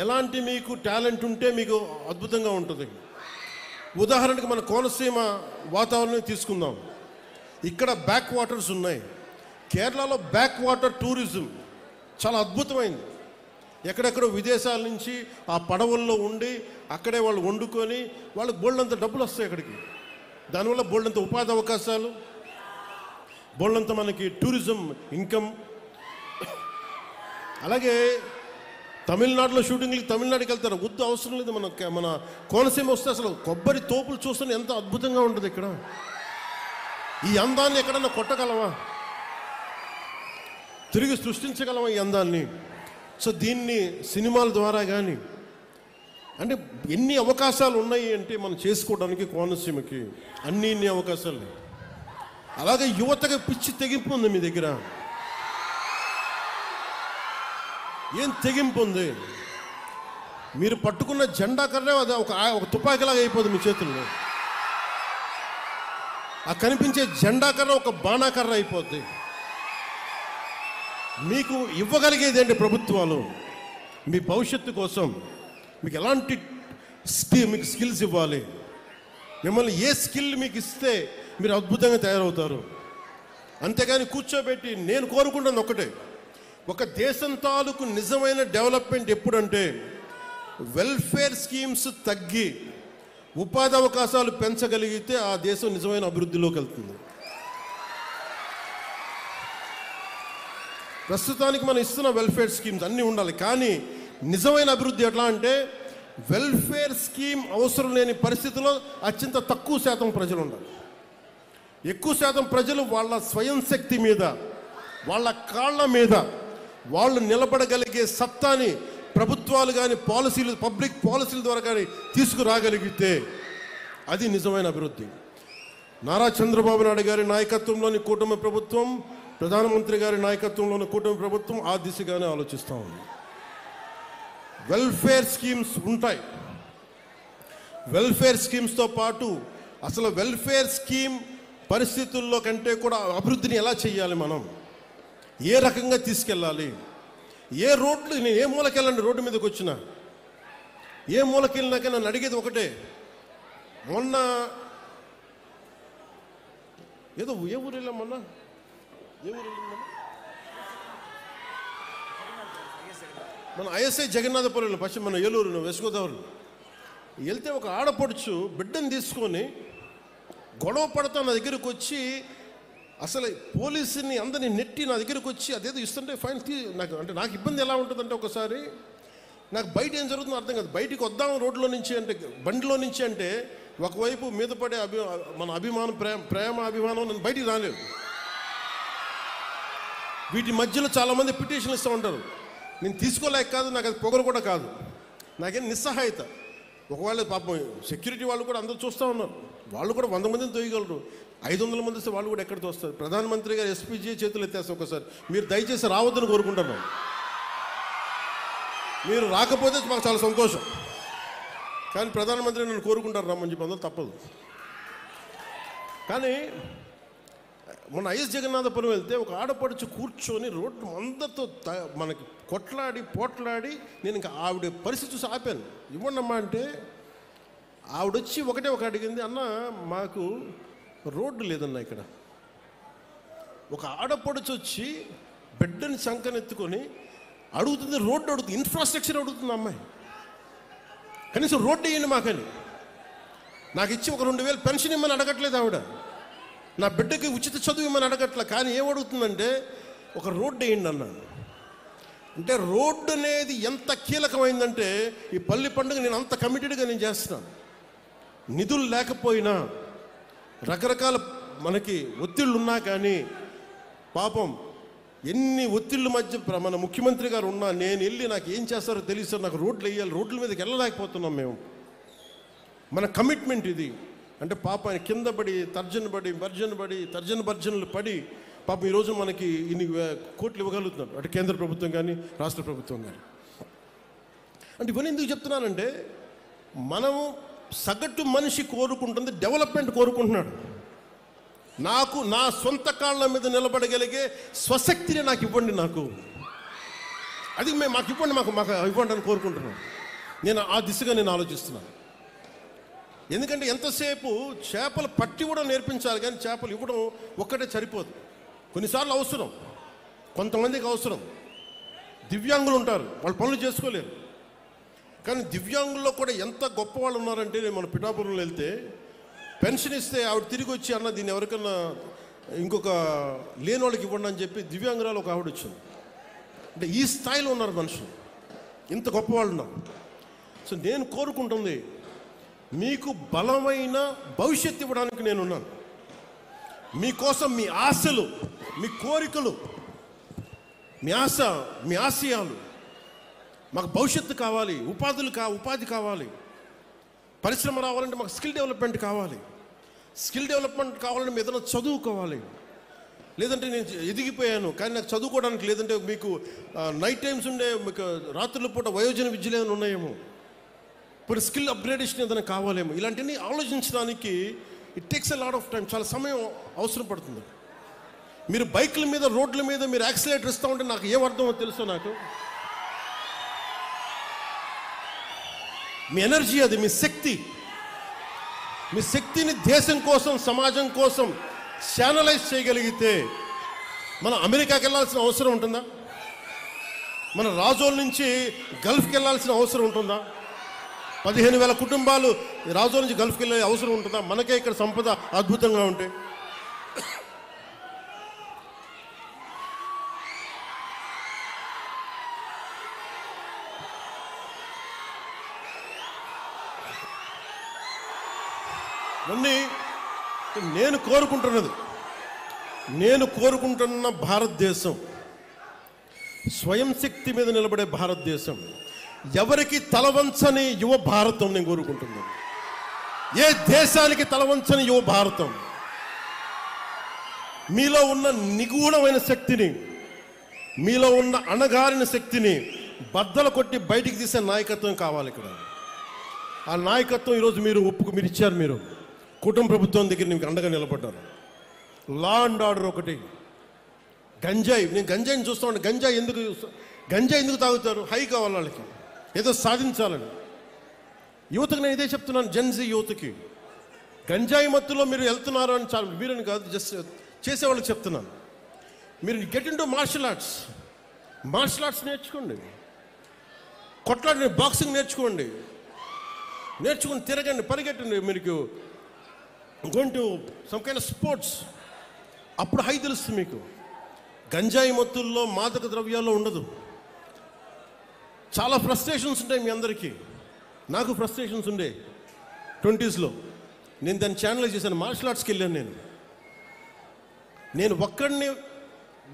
ఎలాంటి మీకు టాలెంట్ ఉంటే మీకు అద్భుతంగా ఉంటుంది. ఉదాహరణకి మన కోనసీమ వాతావరణం తీసుకుందాం. ఇక్కడ బ్యాక్ వాటర్స్ ఉన్నాయి. కేరళలో బ్యాక్ వాటర్ టూరిజం చాలా అద్భుతమైంది. ఎక్కడెక్కడో విదేశాల నుంచి ఆ పడవల్లో ఉండి అక్కడే వాళ్ళు వండుకొని వాళ్ళకి బోల్డంత డబ్బులు వస్తాయి అక్కడికి. దానివల్ల బోల్డంత ఉపాధి అవకాశాలు, బోల్డంత మనకి టూరిజం ఇన్కమ్. అలాగే తమిళనాడులో షూటింగ్లకి తమిళనాడుకి వెళ్తారు, వద్దు అవసరం లేదు. మన కోనసీమ వస్తే అసలు కొబ్బరి తోపులు చూస్తే ఎంత అద్భుతంగా ఉంటుంది ఇక్కడ. ఈ అందాన్ని ఎక్కడన్నా కొట్టగలమా? తిరిగి సృష్టించగలమా ఈ అందాన్ని? సో దీన్ని సినిమాల ద్వారా కానీ, అంటే ఎన్ని అవకాశాలు ఉన్నాయి అంటే మనం చేసుకోవడానికి కోనసీమకి అన్ని అవకాశాలు. అలాగే యువతగా పిచ్చి తెగింపు ఉంది మీ దగ్గర. ఏం తెగింపు ఉంది? మీరు పట్టుకున్న జెండా కర్ర అది ఒక తుపాకీలాగా అయిపోతుంది మీ చేతుల్లో. ఆ కనిపించే జెండా కర్ర ఒక బాణాకర్ర అయిపోద్ది. మీకు ఇవ్వగలిగేది ఏంటి ప్రభుత్వాలు? మీ భవిష్యత్తు కోసం మీకు ఎలాంటి మీకు స్కిల్స్ ఇవ్వాలి? మిమ్మల్ని ఏ స్కిల్ మీకు ఇస్తే మీరు అద్భుతంగా తయారవుతారు. అంతేగాని కూర్చోబెట్టి, నేను కోరుకుంటున్నది ఒకటే, ఒక దేశం తాలూకు నిజమైన డెవలప్మెంట్ ఎప్పుడంటే వెల్ఫేర్ స్కీమ్స్ తగ్గి ఉపాధి అవకాశాలు పెంచగలిగితే ఆ దేశం నిజమైన అభివృద్ధిలోకి వెళ్తుంది. ప్రస్తుతానికి మనం ఇస్తున్న వెల్ఫేర్ స్కీమ్స్ అన్నీ ఉండాలి, కానీ నిజమైన అభివృద్ధి ఎట్లా అంటే వెల్ఫేర్ స్కీమ్ అవసరం లేని పరిస్థితిలో అత్యంత తక్కువ శాతం ప్రజలు ఉండాలి. ఎక్కువ శాతం ప్రజలు వాళ్ళ స్వయం శక్తి మీద, వాళ్ళ కాళ్ళ మీద వాళ్ళు నిలబడగలిగే సత్తాని ప్రభుత్వాలు కానీ పాలసీలు, పబ్లిక్ పాలసీల ద్వారా కానీ తీసుకురాగలిగితే అది నిజమైన అభివృద్ధి. నారా చంద్రబాబు నాయుడు గారి నాయకత్వంలోని కూటమి ప్రభుత్వం, ప్రధానమంత్రి గారి నాయకత్వంలోని కూటమి ప్రభుత్వం ఆ దిశగానే ఆలోచిస్తూ ఉంది. వెల్ఫేర్ స్కీమ్స్ ఉంటాయి. వెల్ఫేర్ స్కీమ్స్తో పాటు అసలు వెల్ఫేర్ స్కీమ్ పరిస్థితుల్లో కంటే కూడా అభివృద్ధిని ఎలా చేయాలి, మనం ఏ రకంగా తీసుకెళ్ళాలి, ఏ రోడ్లు, నేను ఏ మూలకెళ్ళండి రోడ్డు మీదకి వచ్చినా, ఏ మూలకెళ్ళినాక నన్ను అడిగేది ఒకటే. మొన్న ఏదో ఏ ఊరు వెళ్ళాం, మొన్న ఏ ఊరు వెళ్ళాం, మన ఐఎస్ఐ జగన్నాథపురంలో పశ్చిమ మన ఏలూరు వెస్ట్ గోదావరి వెళ్తే ఒక ఆడపడుచు బిడ్డను తీసుకొని గొడవ పడతా నా దగ్గరకు వచ్చి, అసలు పోలీసుని అందరినీ నెట్టి నా దగ్గరకు వచ్చి అదేదో ఇస్తుంటే ఫైన్ నాకు ఇబ్బంది ఎలా ఉంటుందంటే, ఒకసారి నాకు బయట ఏం జరుగుతుందో అర్థం కాదు. బయటికి వద్దాం రోడ్లో నుంచి అంటే, బండిలో నుంచి అంటే, ఒకవైపు మీద పడే మన అభిమానం, ప్రేమ అభిమానం, నేను బయటికి రాలేదు. వీటి మధ్యలో చాలామంది పిటిషన్లు ఇస్తూ ఉంటారు. నేను తీసుకోలేక కాదు, నాకు అది పొగరు కూడా కాదు, నాకేం నిస్సహాయత. ఒకవేళ పాపం సెక్యూరిటీ వాళ్ళు కూడా అందరూ చూస్తూ ఉన్నారు, వాళ్ళు కూడా 100 మందిని తోయగలరు, 500 మంది వస్తే వాళ్ళు కూడా ఎక్కడ తోస్తారు. ప్రధానమంత్రి గారు ఎస్పీజీ చేతులు ఎత్తేస్తారు. ఒకసారి మీరు దయచేసి రావద్దని కోరుకుంటున్నాం. మీరు రాకపోతే మాకు చాలా సంతోషం, కానీ ప్రధానమంత్రి నన్ను కోరుకుంటారు రమ్మని చెప్పి, అందరూ తప్పదు. కానీ మన ఐఎస్ జగన్నాథపురం వెళ్తే ఒక ఆడపడుచు కూర్చొని రోడ్డు అందరితో మనకి పోట్లాడి నేను ఇంకా ఆవిడ పరిస్థితి చూసి ఆపాను. ఇవ్వండమ్మా అంటే ఆవిడొచ్చి ఒకటే అడిగింది, అన్న మాకు రోడ్డు లేదన్నా ఇక్కడ. ఒక ఆడపడుచు వచ్చి బిడ్డని సంకనెత్తుకొని అడుగుతుంది, రోడ్డు అడుగుతుంది, ఇన్ఫ్రాస్ట్రక్చర్ అడుగుతుంది అమ్మాయి. కనీసం రోడ్డు వేయండి మాకని. నాకు ఇచ్చి ఒక 2000 పెన్షన్ ఇమ్మని అడగట్లేదు ఆవిడ, నా బిడ్డకి ఉచిత చదువు ఇమ్మని అడగట్లే. కానీ ఏమడుగుతుందంటే ఒక రోడ్డు వేయండి అన్నాను. అంటే రోడ్డు అనేది ఎంత కీలకమైందంటే ఈ పల్లి పండుగ నేను అంత కమిటెడ్గా నేను చేస్తున్నాను. నిధులు లేకపోయినా రకరకాల మనకి ఒత్తిళ్ళు ఉన్నా కానీ పాపం ఎన్ని ఒత్తిళ్ళ మధ్య మన ముఖ్యమంత్రి గారు ఉన్నా నేను వెళ్ళి నాకు ఏం చేస్తారో తెలియదు, నాకు రోడ్లు వేయాలి, రోడ్ల మీదకి వెళ్ళలేకపోతున్నాం మేము. మన కమిట్మెంట్ ఇది. అంటే పాప ఆయన కింద పడి తర్జన భర్జనలు పడి పాపం ఈరోజు మనకి ఇన్ని కోట్లు ఇవ్వగలుగుతున్నారు, అటు కేంద్ర ప్రభుత్వం కానీ రాష్ట్ర ప్రభుత్వం కానీ. అంటే ఇవన్నీ ఎందుకు చెప్తున్నానంటే మనము సగటు మనిషి కోరుకుంటుంది డెవలప్మెంట్ కోరుకుంటున్నాడు. నాకు నా సొంత కాళ్ళ మీద నిలబడగలిగే స్వశక్తిని నాకు ఇవ్వండి, నాకు అది మాకు ఇవ్వండి, మాకు ఇవ్వండి అని కోరుకుంటున్నాను. నేను ఆ దిశగా నేను ఆలోచిస్తున్నాను. ఎందుకంటే ఎంతసేపు చేపలు పట్టి కూడా నేర్పించాలి, కానీ చేపలు ఇవ్వడం ఒక్కటే సరిపోదు. కొన్నిసార్లు అవసరం, కొంతమందికి అవసరం. దివ్యాంగులు ఉంటారు, వాళ్ళు పనులు చేసుకోలేరు. కానీ దివ్యాంగుల్లో కూడా ఎంత గొప్ప వాళ్ళు ఉన్నారంటే, నేను మన పిఠాపురంలో వెళ్తే పెన్షన్ ఇస్తే ఆవిడ తిరిగి వచ్చి అన్న దీన్ని ఎవరికన్నా ఇంకొక లేని వాళ్ళకి ఇవ్వండి అని చెప్పి దివ్యాంగురాలు ఒక ఆవిడ వచ్చింది. అంటే ఈ స్థాయిలో ఉన్నారు మనుషులు, ఇంత గొప్పవాళ్ళు ఉన్నారు. సో నేను కోరుకుంటుంది మీకు బలమైన భవిష్యత్తు ఇవ్వడానికి నేనున్నాను. మీకోసం మీ ఆశలు, మీ కోరికలు, మీ ఆశయాలు, మాకు భవిష్యత్తు కావాలి, ఉపాధి కావాలి, పరిశ్రమ రావాలంటే మాకు స్కిల్ డెవలప్మెంట్ కావాలి. స్కిల్ డెవలప్మెంట్ కావాలంటే మీ ఏదైనా చదువుకోవాలి. లేదంటే నేను ఎదిగిపోయాను కానీ నాకు చదువుకోవడానికి లేదంటే మీకు నైట్ టైమ్స్ ఉండే మీకు రాత్రుల పూట వయోజన విద్యలు ఏమైనా ఉన్నాయేమో, ఇప్పుడు స్కిల్ అప్గ్రేడేషన్ ఏదైనా కావాలేమో, ఇలాంటివన్నీ ఆలోచించడానికి it takes a lot of time, చాలా సమయం అవసరం పడుతుంది. మీరు బైకుల మీద రోడ్ల మీద మీరు యాక్సిలేటర్ ఇస్తూ ఉంటే నాకు ఏం అర్థమో తెలుసో, నాకు మీ ఎనర్జీ అది, మీ శక్తిని దేశం కోసం సమాజం కోసం ఛానలైజ్ చేయగలిగితే మనం అమెరికాకి వెళ్ళాల్సిన అవసరం ఉంటుందా? మన రాజోల నుంచి గల్ఫ్కి వెళ్ళాల్సిన అవసరం ఉంటుందా? 15,000 కుటుంబాలు రాజోల నుంచి గల్ఫ్కి వెళ్ళే అవసరం ఉంటుందా? మనకే ఇక్కడ సంపద అద్భుతంగా ఉంటే. నేను కోరుకుంటున్న భారతదేశం స్వయం శక్తి మీద నిలబడే భారతదేశం, ఎవరికి తలవంచని యువ భారతం నేను కోరుకుంటున్నాను. ఏ దేశానికి తలవంచని యువ భారతం. మీలో ఉన్న నిగూఢమైన శక్తిని, మీలో ఉన్న అణగారిన శక్తిని బద్దలు కొట్టి బయటికి తీసే నాయకత్వం కావాలి ఇక్కడ. ఆ నాయకత్వం ఈరోజు మీరు ఇచ్చారు. మీరు కుటుంబ ప్రభుత్వం దగ్గర మీకు అండగా నిలబడ్డారు. లా అండ్ ఆర్డర్ ఒకటి. నేను గంజాయిని చూస్తూ ఉంటాను. గంజాయి ఎందుకు తాగుతారు? హై కావాలి వాళ్ళకి, ఏదో సాధించాలని. యువతకు నేను ఇదే చెప్తున్నాను, జెన్జీ యువతకి, గంజాయి మత్తులో మీరు వెళ్తున్నారు అని చాలా వీరని కాదు, జస్ట్ చేసేవాళ్ళకి చెప్తున్నాను. మీరు get in to martial arts నేర్చుకోండి, కొట్లాడి బాక్సింగ్ నేర్చుకుని తిరగండి, పరిగెట్టండి. మీకు going to some kind of sports. అప్పుడు హై తెలుస్తుంది మీకు. గంజాయి మత్తుల్లో మాదక ద్రవ్యాల్లో ఉండదు. చాలా ఫ్రస్ట్రేషన్స్ ఉంటాయి మీ అందరికీ. నాకు ఫ్రస్ట్రేషన్స్ ఉండే 20s. నేను దాన్ని ఛానలైజ్ చేశాను. మార్షల్ ఆర్ట్స్కి వెళ్ళాను. నేను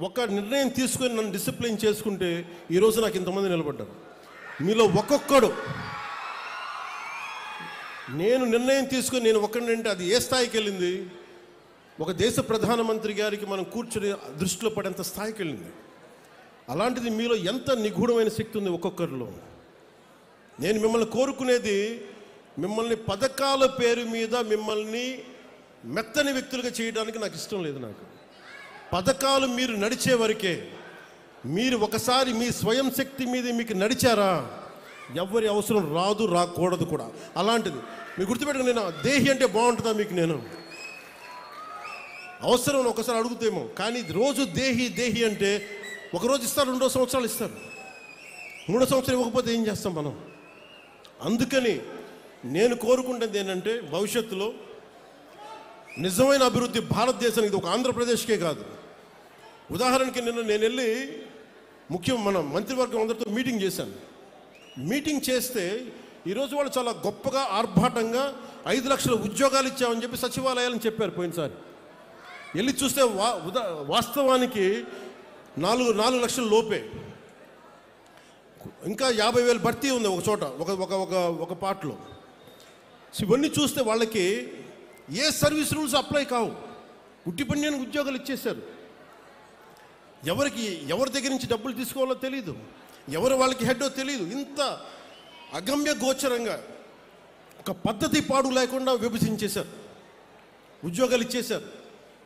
ఒక నిర్ణయం తీసుకొని నన్ను డిసిప్లిన్ చేసుకుంటే ఈరోజు నాకు ఇంతమంది నిలబడ్డారు. మీలో ఒక్కొక్కడు నేను నిర్ణయం తీసుకొని నేను ఒక్కడినంటే అది ఏ స్థాయికి వెళ్ళింది? ఒక దేశ ప్రధానమంత్రి గారికి మనం కూర్చొని దృష్టిలో పడేంత స్థాయికి వెళ్ళింది. అలాంటిది మీలో ఎంత నిగూఢమైన శక్తి ఉంది ఒక్కొక్కరిలో. నేను మిమ్మల్ని కోరుకునేది, మిమ్మల్ని పథకాల పేరు మీద మిమ్మల్ని మెత్తని వ్యక్తులుగా చేయడానికి నాకు ఇష్టం లేదు. నాకు పథకాలు మీరు నడిచే వరకే. మీరు ఒకసారి మీ స్వయం శక్తి మీద మీకు నడిచారా, ఎవరి అవసరం రాకూడదు కూడా. అలాంటిది మీరు గుర్తుపెట్టుకుని, నేను దేహి అంటే బాగుంటుందా మీకు? నేను అవసరం ఒకసారి అడుగుతేమో, కానీ రోజు దేహి అంటే ఒకరోజు ఇస్తారు, 2 సంవత్సరాలు ఇస్తారు, 3 సంవత్సరాలు ఇవ్వకపోతే ఏం చేస్తాం మనం? అందుకని నేను కోరుకుంటుంది ఏంటంటే, భవిష్యత్తులో నిజమైన అభివృద్ధి భారతదేశానికి, ఒక ఆంధ్రప్రదేశ్కే కాదు. ఉదాహరణకి నేను వెళ్ళి మన మంత్రివర్గం అందరితో మీటింగ్ చేశాను. మీటింగ్ చేస్తే ఈరోజు వాళ్ళు చాలా గొప్పగా ఆర్భాటంగా 5 లక్షల ఉద్యోగాలు ఇచ్చామని చెప్పి సచివాలయాలని చెప్పారు పోయినసారి. వెళ్ళి చూస్తే వాస్తవానికి 4 లక్షల లోపే. ఇంకా 50,000 భర్తీ ఉంది ఒక చోట, ఒక పార్ట్లో. ఇవన్నీ చూస్తే వాళ్ళకి ఏ సర్వీస్ రూల్స్ అప్లై కావు, ఉట్టి పన్యానికి ఉద్యోగాలు ఇచ్చేశారు. ఎవరి దగ్గర నుంచి డబ్బులు తీసుకోవాలో తెలియదు, ఎవరు వాళ్ళకి హెడ్డో తెలియదు. ఇంత అగమ్య గోచరంగా ఒక పద్ధతి పాడు లేకుండా విభజించేశారు, ఉద్యోగాలు ఇచ్చేశారు.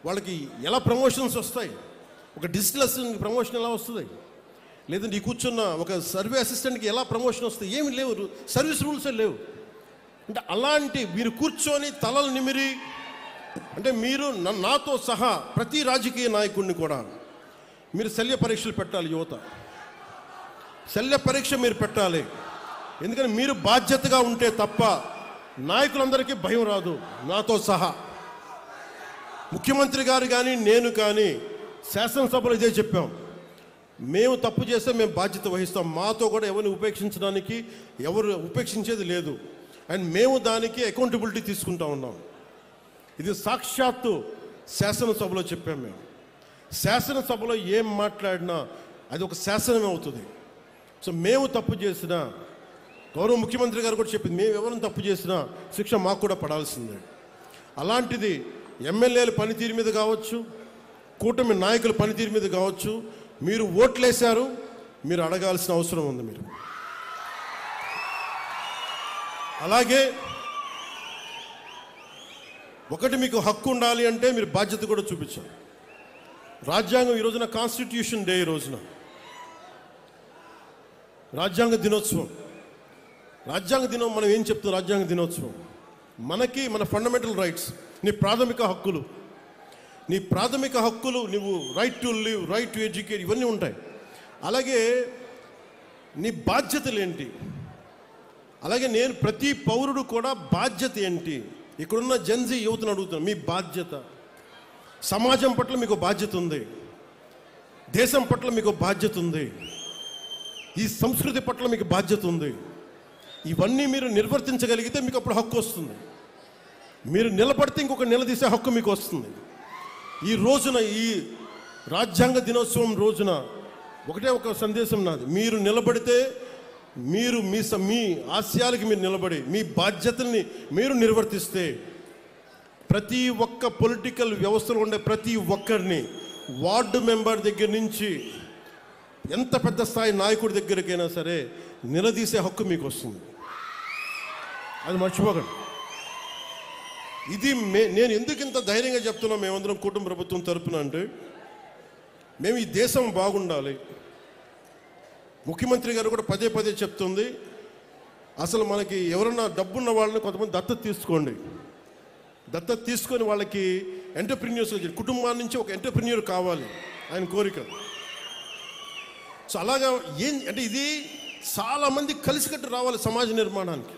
వాళ్ళకి ఎలా ప్రమోషన్స్ వస్తాయి, ఒక డిజిటల్ అసిస్టెంట్ ప్రమోషన్ ఎలా వస్తుంది, లేదంటే ఈ కూర్చున్న ఒక సర్వే అసిస్టెంట్కి ఎలా ప్రమోషన్ వస్తుంది, ఏమి లేవు, సర్వీస్ రూల్సే లేవు. అంటే అలాంటి మీరు కూర్చొని తలలు నిమిరి, అంటే మీరు నాతో సహా ప్రతి రాజకీయ నాయకుడిని కూడా మీరు శల్య పరీక్షలు పెట్టాలి. యువత శల్య పరీక్ష మీరు పెట్టాలి. ఎందుకంటే మీరు బాధ్యతగా ఉంటే తప్ప నాయకులందరికీ భయం రాదు. నాతో సహా ముఖ్యమంత్రి గారు కానీ నేను కానీ శాసనసభలో ఇదే చెప్పాం, మేము తప్పు చేస్తే మేము బాధ్యత వహిస్తాం. మాతో కూడా ఎవరిని ఉపేక్షించడానికి ఎవరు ఉపేక్షించేది లేదు. అండ్ మేము దానికి అకౌంటబిలిటీ తీసుకుంటా ఉన్నాం. ఇది సాక్షాత్తు శాసనసభలో చెప్పాం. మేము శాసనసభలో ఏం మాట్లాడినా అది ఒక శాసనమే అవుతుంది. సో మేము తప్పు చేసినా, గౌరవ ముఖ్యమంత్రి గారు కూడా చెప్పింది, మేము ఎవరిని తప్పు చేసినా శిక్ష మాకు కూడా పడాల్సిందే. అలాంటిది ఎమ్మెల్యేల పనితీరు మీద కావచ్చు, కూటమి నాయకుల పనితీరు మీద కావచ్చు, మీరు ఓట్లేశారు, మీరు అడగాల్సిన అవసరం ఉంది. మీరు అలాగే ఒకటి మీకు హక్కు ఉండాలి అంటే మీరు బాధ్యత కూడా చూపించాలి. రాజ్యాంగం ఈ రోజున కాన్స్టిట్యూషన్ డే, ఈ రోజున రాజ్యాంగ దినోత్సవం. రాజ్యాంగ దినం మనం ఏం చెప్తాం? రాజ్యాంగ దినోత్సవం మనకి మన ఫండమెంటల్ రైట్స్, నీ ప్రాథమిక హక్కులు, నువ్వు right to live, right to educate, ఇవన్నీ ఉంటాయి. అలాగే నీ బాధ్యతలు ఏంటి? అలాగే నేను ప్రతి పౌరుడు కూడా బాధ్యత ఏంటి? ఇక్కడున్న జెన్జీ యువతను అడుగుతున్నాను, మీ బాధ్యత సమాజం పట్ల మీకు బాధ్యత ఉంది, దేశం పట్ల మీకు బాధ్యత ఉంది, ఈ సంస్కృతి పట్ల మీకు బాధ్యత ఉంది. ఇవన్నీ మీరు నిర్వర్తించగలిగితే మీకు అప్పుడు హక్కు వస్తుంది. మీరు నిలబడితే ఇంకొక నిలదీసే హక్కు మీకు వస్తుంది. ఈ రోజున, ఈ రాజ్యాంగ దినోత్సవం రోజున ఒకటే ఒక సందేశం నాది, మీరు నిలబడితే, మీరు మీ ఆశయాలకి మీరు నిలబడి మీ బాధ్యతల్ని మీరు నిర్వర్తిస్తే ప్రతి ఒక్క పొలిటికల్ వ్యవస్థలో ఉండే ప్రతి ఒక్కరిని, వార్డు మెంబర్ దగ్గర నుంచి ఎంత పెద్ద స్థాయి నాయకుడి దగ్గరికైనా సరే నిలదీసే హక్కు మీకు వస్తుంది. అది మర్చిపోకండి. ఇది నేను ఎందుకు ఇంత ధైర్యంగా చెప్తున్నాం మేమందరం కుటుంబ ప్రభుత్వం తరపున అంటే, మేము ఈ దేశం బాగుండాలి. ముఖ్యమంత్రి గారు కూడా పదే పదే చెప్తుంది, అసలు మనకి ఎవరన్నా డబ్బున్న వాళ్ళని కొంతమంది దత్తత తీసుకోండి, దత్తత తీసుకొని వాళ్ళకి ఎంటర్ప్రెన్యూర్స్, కుటుంబాల నుంచి ఒక ఎంటర్ప్రెన్యూర్ కావాలి ఆయన కోరిక. సో అలాగా అంటే ఇది చాలామంది కలిసికట్టు రావాలి సమాజ నిర్మాణానికి.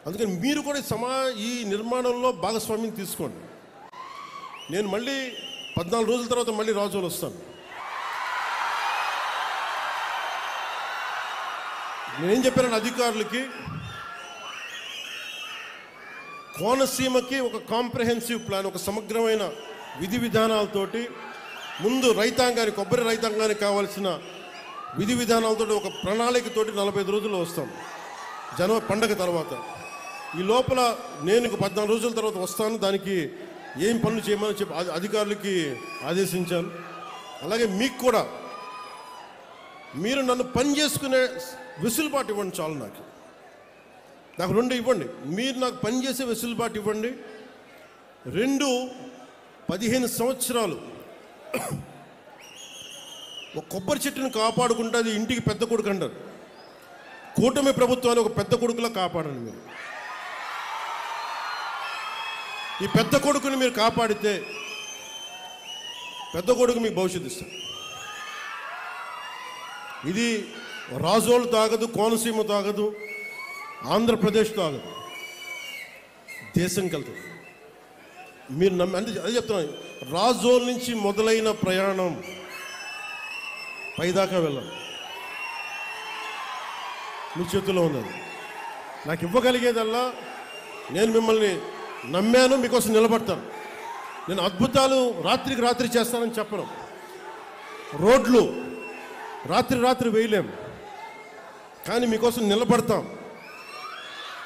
అందుకని మీరు కూడా ఈ నిర్మాణంలో భాగస్వామ్యం తీసుకోండి. నేను మళ్ళీ 14 రోజుల తర్వాత మళ్ళీ రాజోలు వస్తాను. నేనేం చెప్పాను అధికారులకి, కోనసీమకి ఒక కాంప్రహెన్సివ్ ప్లాన్, ఒక సమగ్రమైన విధి విధానాలతోటి, ముందు రైతాంగానికి, కొబ్బరి రైతాంగానికి కావాల్సిన విధి విధానాలతో ఒక ప్రణాళికతోటి 45 రోజుల్లో వస్తాం, జనవరి పండగ తర్వాత. ఈ లోపల నేను 14 రోజుల తర్వాత వస్తాను. దానికి ఏం పనులు చేయమని చెప్పి అధికారులకి ఆదేశించాను. అలాగే మీకు కూడా మీరు నన్ను పని చేసుకునే వెసులుబాటు ఇవ్వండి. చాలు, నాకు 2 ఇవ్వండి. మీరు నాకు పని చేసే వెసులుబాటు ఇవ్వండి. 2, 15 సంవత్సరాలు ఒక కొబ్బరి చెట్టును కాపాడుకుంటే అది ఇంటికి పెద్ద కొడుకు అంటారు. కూటమి ప్రభుత్వాన్ని ఒక పెద్ద కొడుకులా కాపాడండి. మీరు ఈ పెద్ద కొడుకుని మీరు కాపాడితే పెద్ద కొడుకు మీకు భవిష్యత్తు ఇస్తారు. ఇది రాజోలు తాగదు, కోనసీమ తాగదు, ఆంధ్రప్రదేశ్ తాగదు, దేశంకి వెళ్తుంది. మీరు అంటే అదే చెప్తున్నాను, రాజోల్ నుంచి మొదలైన ప్రయాణం పైదాకా వెళ్ళాలి. మీ చేతుల్లో ఉన్నది. నాకు ఇవ్వగలిగేదల్లా నేను మిమ్మల్ని నమ్మాను, మీకోసం నిలబడతాను. నేను అద్భుతాలు రాత్రికి రాత్రి చేస్తానని చెప్పను. రోడ్లు రాత్రి వేయలేం, కానీ మీకోసం నిలబడతాం.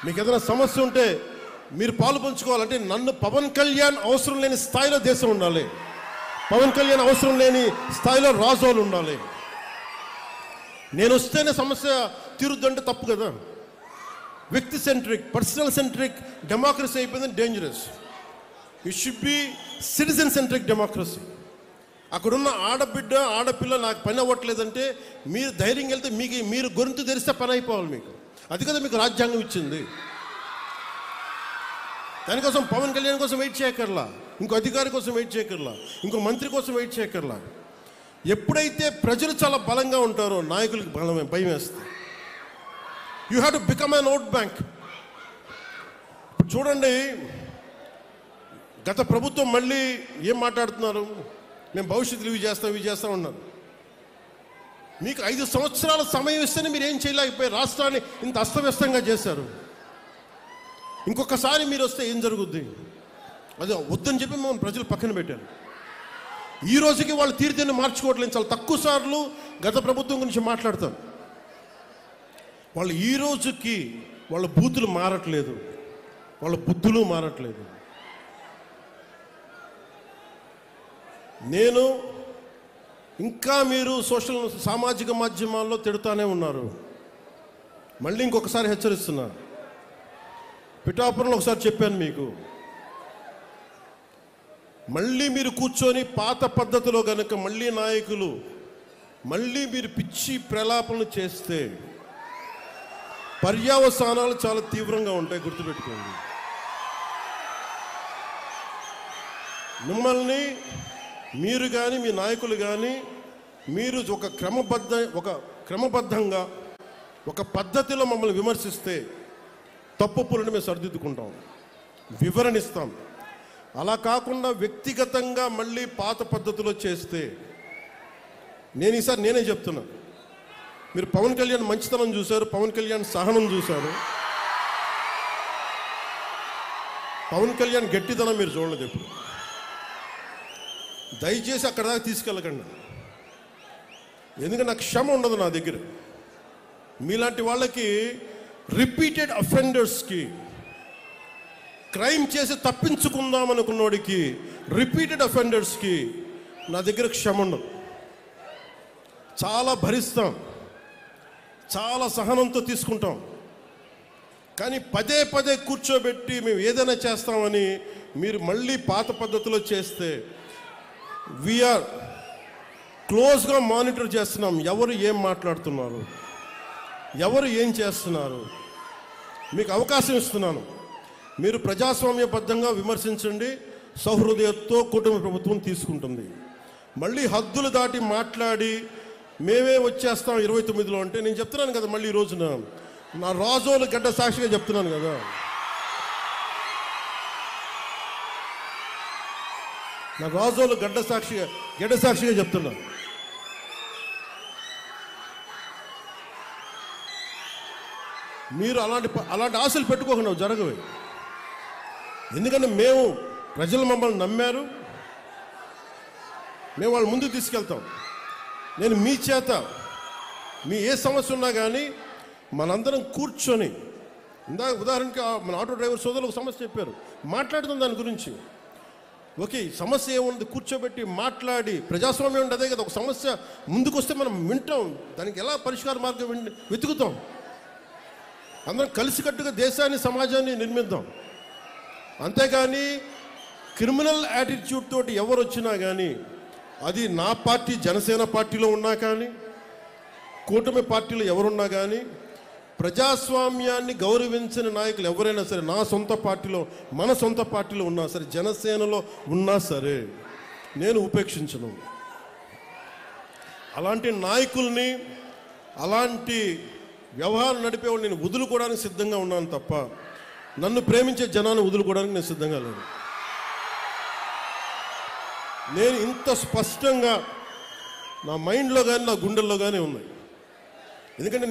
మీకు ఏదైనా సమస్య ఉంటే మీరు పాలు పంచుకోవాలంటే నన్ను పవన్ కళ్యాణ్ అవసరం లేని స్థాయిలో దేశం ఉండాలి. పవన్ కళ్యాణ్ అవసరం లేని స్థాయిలో రాజోలు ఉండాలి. నేను వస్తేనే సమస్య తీరుద్దంటే తప్పు కదా. వ్యక్తి సెంట్రిక్, పర్సనల్ సెంట్రిక్ డెమోక్రసీ అయిపోయింది, dangerous. It should be citizen centric democracy. అక్కడున్న ఆడబిడ్డ ఆడపిల్ల నాకు పని అవ్వట్లేదంటే మీరు ధైర్యం వెళ్తే మీరు గొంతు తెరిస్తే పని అయిపోవాలి మీకు. అది కదా మీకు రాజ్యాంగం ఇచ్చింది. దానికోసం పవన్ కళ్యాణ్ కోసం వెయిట్ చేయకర్లా, ఇంకో అధికారి కోసం వెయిట్ చేయకర్లా, ఇంకో మంత్రి కోసం వెయిట్ చేయకర్లా. ఎప్పుడైతే ప్రజలు చాలా బలంగా ఉంటారో నాయకులకి భయం వేస్తుంది. You have to become an vote bank. చూడండి, గత ప్రభుత్వం మళ్ళీ ఏం మాట్లాడుతున్నారు, మేము భవిష్యత్తులో ఇవి చేస్తాం ఉన్నారు. మీకు 5 సంవత్సరాల సమయం ఇస్తేనే మీరు ఏం చేయలేకపోయారు. రాష్ట్రాన్ని ఇంత అస్తవ్యస్తంగా చేశారు. ఇంకొకసారి మీరు వస్తే ఏం జరుగుద్ది? అదే వద్దని చెప్పి మనం ప్రజలు పక్కన పెట్టారు. ఈ రోజుకి వాళ్ళు తీరుతేనే మార్చుకోవట్లేదు. చాలా తక్కువ సార్లు గత ప్రభుత్వం గురించి మాట్లాడతారు. వాళ్ళు ఈ రోజుకి వాళ్ళ బూతులు మారట్లేదు, వాళ్ళ బుద్ధులు మారట్లేదు. నేను ఇంకా మీరు సామాజిక మాధ్యమాల్లో తిడుతూనే ఉన్నారు. మళ్ళీ ఇంకొకసారి హెచ్చరిస్తున్నా. పిఠాపురంలో ఒకసారి చెప్పాను మీకు, మళ్ళీ మీరు కూర్చొని పాత పద్ధతిలో కనుక మళ్ళీ నాయకులు మళ్ళీ మీరు పిచ్చి ప్రలాపనలు చేస్తే పర్యవసానాలు చాలా తీవ్రంగా ఉంటాయి, గుర్తుపెట్టుకోండి. మిమ్మల్ని మీరు కానీ మీ నాయకులు కానీ మీరు ఒక క్రమబద్ధంగా ఒక పద్ధతిలో మమ్మల్ని విమర్శిస్తే తప్పులను మేము సరిదిద్దుకుంటాం, వివరణిస్తాం. అలా కాకుండా వ్యక్తిగతంగా మళ్ళీ పాత పద్ధతిలో చేస్తే ఈసారి నేనే చెప్తున్నా. మీరు పవన్ కళ్యాణ్ మంచితనం చూశారు, పవన్ కళ్యాణ్ సహనం చూశారు, పవన్ కళ్యాణ్ గట్టితనం మీరు చూడలేదు ఎప్పుడు. దయచేసి అక్కడ దాకా తీసుకెళ్ళకండి. ఎందుకంటే నాకు క్షమ ఉండదు నా దగ్గర. మీలాంటి వాళ్ళకి రిపీటెడ్ అఫెండర్స్కి, క్రైమ్ చేసి తప్పించుకుందాం అనుకున్నోడికి, రిపీటెడ్ అఫెండర్స్కి నా దగ్గర క్షమ ఉండదు. చాలా భరిస్తాం, చాలా సహనంతో తీసుకుంటాం. కానీ పదే పదే కూర్చోబెట్టి మేము ఏదైనా చేస్తామని మీరు మళ్ళీ పాత పద్ధతిలో చేస్తే వీఆర్ క్లోజ్గా మానిటర్ చేస్తున్నాం. ఎవరు ఏం మాట్లాడుతున్నారు, ఎవరు ఏం చేస్తున్నారు, మీకు అవకాశం ఇస్తున్నాను. మీరు ప్రజాస్వామ్యబద్ధంగా విమర్శించండి, సౌహృదయంతో కుటుంబ ప్రభుత్వం తీసుకుంటుంది. మళ్ళీ హద్దులు దాటి మాట్లాడి మేమే వచ్చేస్తాం 29లో అంటే నేను చెప్తున్నాను కదా, మళ్ళీ ఈ రోజున నా రాజోలు గడ్డ సాక్షిగా చెప్తున్నాను కదా. నా రాజోలు గడ్డ సాక్షిగా చెప్తున్నా. మీరు అలాంటి ఆశలు పెట్టుకోకుండా జరగవే. ఎందుకంటే ప్రజలు మమ్మల్ని నమ్మారు, మేము వాళ్ళ ముందుకు తీసుకెళ్తాం. నేను మీ చేత మీ ఏ సమస్య ఉన్నా కానీ మనందరం కూర్చొని, ఉదాహరణకి మన ఆటో డ్రైవర్ సోదరులు ఒక సమస్య చెప్పారు, మాట్లాడుతాం దాని గురించి. ఓకే, సమస్య ఏముంది కూర్చోబెట్టి మాట్లాడి, ప్రజాస్వామ్యం అంటే అదే కదా. ఒక సమస్య ముందుకు వస్తే మనం వింటాం, దానికి ఎలా పరిష్కార మార్గం వెతుకుతాం. అందరం కలిసికట్టుగా దేశాన్ని సమాజాన్ని నిర్మిద్దాం. అంతేగాని క్రిమినల్ యాటిట్యూడ్ తోటి ఎవరు వచ్చినా కానీ, అది నా పార్టీ జనసేన పార్టీలో ఉన్నా కానీ, కూటమి పార్టీలో ఎవరున్నా కానీ, ప్రజాస్వామ్యాన్ని గౌరవించిన నాయకులు ఎవరైనా సరే, నా సొంత పార్టీలో మన సొంత పార్టీలో ఉన్నా సరే, జనసేనలో ఉన్నా సరే నేను ఉపేక్షించను. అలాంటి నాయకుల్ని, అలాంటి వ్యవహారం నడిపేవాళ్ళు నేను వదులుకోవడానికి సిద్ధంగా ఉన్నాను తప్ప నన్ను ప్రేమించే జనాన్ని వదులుకోవడానికి నేను సిద్ధంగా లేను. నేను ఇంత స్పష్టంగా నా మైండ్లో కానీ నా గుండెల్లో కానీ ఉన్నాయి. ఎందుకంటే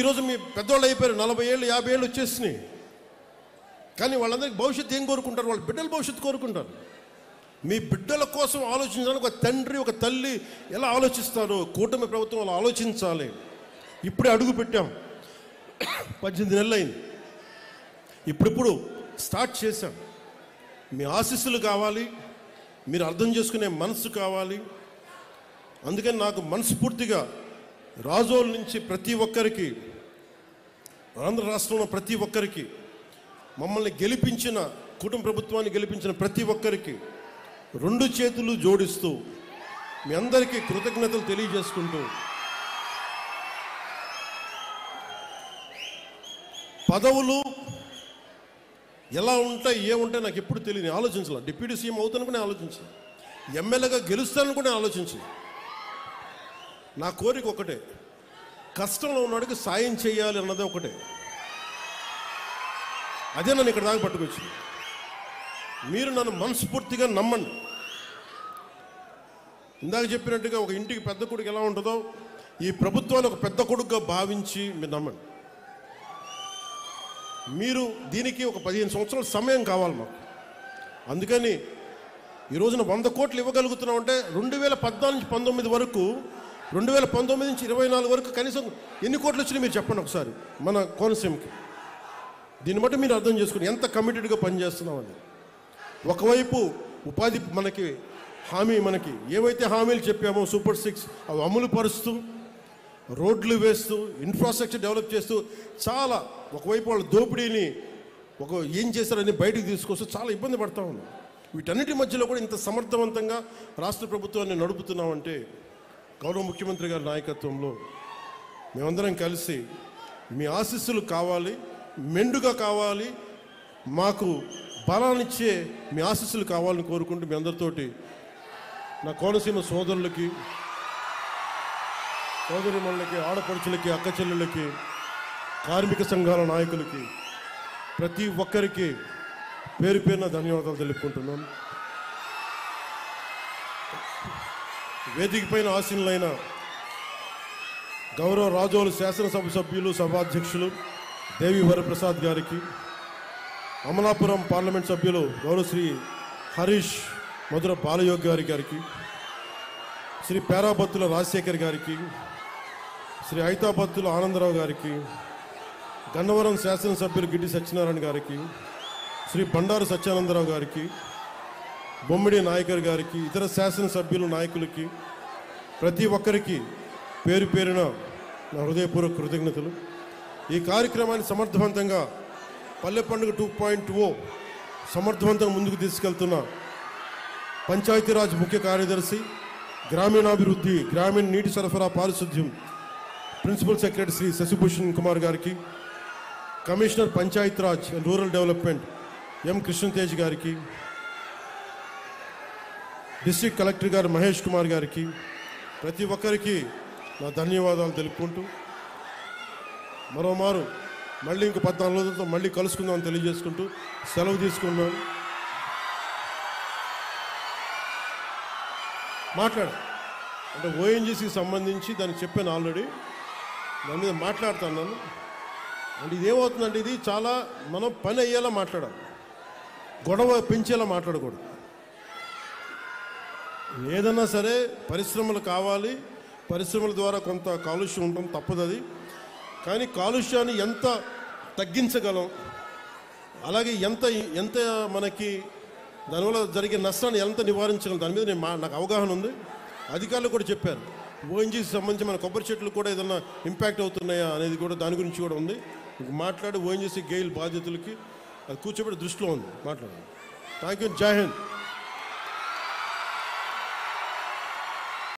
ఈరోజు మీ పెద్దవాళ్ళు అయిపోయారు, 40 ఏళ్ళు 50 ఏళ్ళు వచ్చేసినాయి. కానీ వాళ్ళందరికీ భవిష్యత్తు ఏం కోరుకుంటారు? వాళ్ళ బిడ్డల భవిష్యత్తు కోరుకుంటారు. మీ బిడ్డల కోసం ఆలోచించడానికి ఒక తండ్రి ఒక తల్లి ఎలా ఆలోచిస్తారో కూటమి ప్రభుత్వం అలా ఆలోచించాలి. ఇప్పుడే అడుగు పెట్టాం, 18 నెలలు అయింది. ఇప్పుడు స్టార్ట్ చేశాం. మీ ఆశీస్సులు కావాలి, మీరు అర్థం చేసుకునే మనసు కావాలి. అందుకని నాకు మనస్ఫూర్తిగా రాజోల నుంచి ప్రతి ఒక్కరికి, ఆంధ్ర రాష్ట్రంలో ప్రతి ఒక్కరికి, మమ్మల్ని గెలిపించిన కుటుంబ ప్రభుత్వాన్ని గెలిపించిన ప్రతి ఒక్కరికి 2 చేతులు జోడిస్తూ మీ అందరికీ కృతజ్ఞతలు తెలియజేసుకుంటూ, పదవులు ఎలా ఉంటాయి ఏముంటాయి నాకు ఎప్పుడు తెలియదు, ఆలోచించాలి. డిప్యూటీ సీఎం అవుతాను కూడా ఆలోచించాలి, ఎమ్మెల్యేగా గెలుస్తాను కూడా ఆలోచించాలి. నా కోరిక ఒకటే, కష్టంలో ఉన్నవాడికి సాయం చేయాలి అన్నదే ఒకటే. అదే నన్ను ఇక్కడ దాకా పట్టుకొచ్చింది. మీరు నన్ను మనస్ఫూర్తిగా నమ్మండి. ఇందాక చెప్పినట్టుగా ఒక ఇంటికి పెద్ద కొడుకు ఎలా ఉంటుందో ఈ ప్రభుత్వాన్ని ఒక పెద్ద కొడుకుగా భావించి మీరు నమ్మండి. మీరు దీనికి ఒక 15 సంవత్సరాల సమయం కావాలి మాకు. అందుకని ఈ రోజున 100 కోట్లు ఇవ్వగలుగుతున్నాం అంటే 2014 నుంచి 19 వరకు, 2019 నుంచి 24 వరకు కనీసం ఎన్ని కోట్లు వచ్చినాయి మీరు చెప్పండి ఒకసారి మన కోనసీమకి. దీన్ని బట్టి మీరు అర్థం చేసుకుని ఎంత కమిటెడ్గా పనిచేస్తున్నామని. ఒకవైపు ఉపాధి మనకి హామీ, మనకి ఏవైతే హామీలు చెప్పామో సూపర్ 6 అవి అమలు పరుస్తూ, రోడ్లు వేస్తూ, ఇన్ఫ్రాస్ట్రక్చర్ డెవలప్ చేస్తూ, చాలా ఒకవైపు వాళ్ళ దోపిడీని ఏం చేశారని బయటకు తీసుకొస్తూ చాలా ఇబ్బంది పడతా ఉన్నాం. వీటన్నిటి మధ్యలో కూడా ఇంత సమర్థవంతంగా రాష్ట్ర ప్రభుత్వాన్ని నడుపుతున్నామంటే గౌరవ ముఖ్యమంత్రి గారి నాయకత్వంలో మేమందరం కలిసి, మీ ఆశీస్సులు కావాలి, మెండుగా కావాలి, మాకు బలాన్నిచ్చే మీ ఆశీస్సులు కావాలని కోరుకుంటూ మీ అందరితోటి నా కోనసీమ సోదరులకి, సోదరిమణులకి, ఆడపడుచులకి, అక్క చెల్లెళ్ళకి, కార్మిక సంఘాల నాయకులకి, ప్రతి ఒక్కరికి పేరు పేరున ధన్యవాదాలు తెలుపుకుంటున్నాను. వేదిక పైన ఆసీనులైన గౌరవ రాజోలు శాసనసభ సభ్యులు, సభాధ్యక్షులు దేవి వరప్రసాద్ గారికి, అమలాపురం పార్లమెంట్ సభ్యులు గౌరవ శ్రీ హరీష్ మధుర బాలయోగ్ గారికి, శ్రీ పేరాబత్తుల రాజశేఖర్ గారికి, శ్రీ ఐతాబత్తుల ఆనందరావు గారికి, గన్నవరం శాసనసభ్యులు గిడ్డి సత్యనారాయణ గారికి, శ్రీ బండారు సత్యానందరావు గారికి, బొమ్మిడి నాయకర్ గారికి, ఇతర శాసనసభ్యులు నాయకులకి, ప్రతి ఒక్కరికి పేరు పేరున నా హృదయపూర్వక కృతజ్ఞతలు. ఈ కార్యక్రమాన్ని సమర్థవంతంగా పల్లె పండుగ 2.0 సమర్థవంతంగా ముందుకు తీసుకెళ్తున్న పంచాయతీరాజ్ ముఖ్య కార్యదర్శి, గ్రామీణాభివృద్ధి, గ్రామీణ నీటి సరఫరా, పారిశుద్ధ్యం ప్రిన్సిపల్ సెక్రటరీ శ్రీ శశిభూషణ్ కుమార్ గారికి, commissioner Panchayati Raj and rural development M Krishnatej గారికి, డిస్ట్రిక్ట్ కలెక్టర్ గారు మహేష్ కుమార్ గారికి, ప్రతి ఒక్కరికి నా ధన్యవాదాలు తెలుపుకుంటూ మరోమారు మళ్ళీ ఇంకో 14 రోజులతో మళ్ళీ కలుసుకుందామని తెలియజేసుకుంటూ సెలవు తీసుకున్నాను. అంటే ఓఎన్జీసీకి సంబంధించి దానికి చెప్పాను ఆల్రెడీ, దాని మీద మాట్లాడుతున్నాను. అంటే ఇదేమవుతుందంటే ఇది చాలా మనం పని అయ్యేలా మాట్లాడాలి, గొడవ పెంచేలా మాట్లాడకూడదు. ఏదన్నా సరే పరిశ్రమలు కావాలి, పరిశ్రమల ద్వారా కొంత కాలుష్యం ఉండడం తప్పదు అది. కానీ కాలుష్యాన్ని ఎంత తగ్గించగలం, అలాగే ఎంత మనకి దానివల్ల జరిగే నష్టాన్ని ఎంత నివారించగలం, దాని మీద నాకు అవగాహన ఉంది. అధికారులు కూడా చెప్పారు, ఓఎన్జీసీ సంబంధించి మన కొబ్బరి చెట్లు కూడా ఏదన్నా ఇంపాక్ట్ అవుతున్నాయా అనేది కూడా దాని గురించి కూడా ఉంది. మాట్లాడి ఓఎన్జీసీ గెయిల్ బాధ్యతలకి అది కూర్చోబెట్టి దృష్టిలో ఉంది మాట్లాడండి. Thank you. జై హింద్.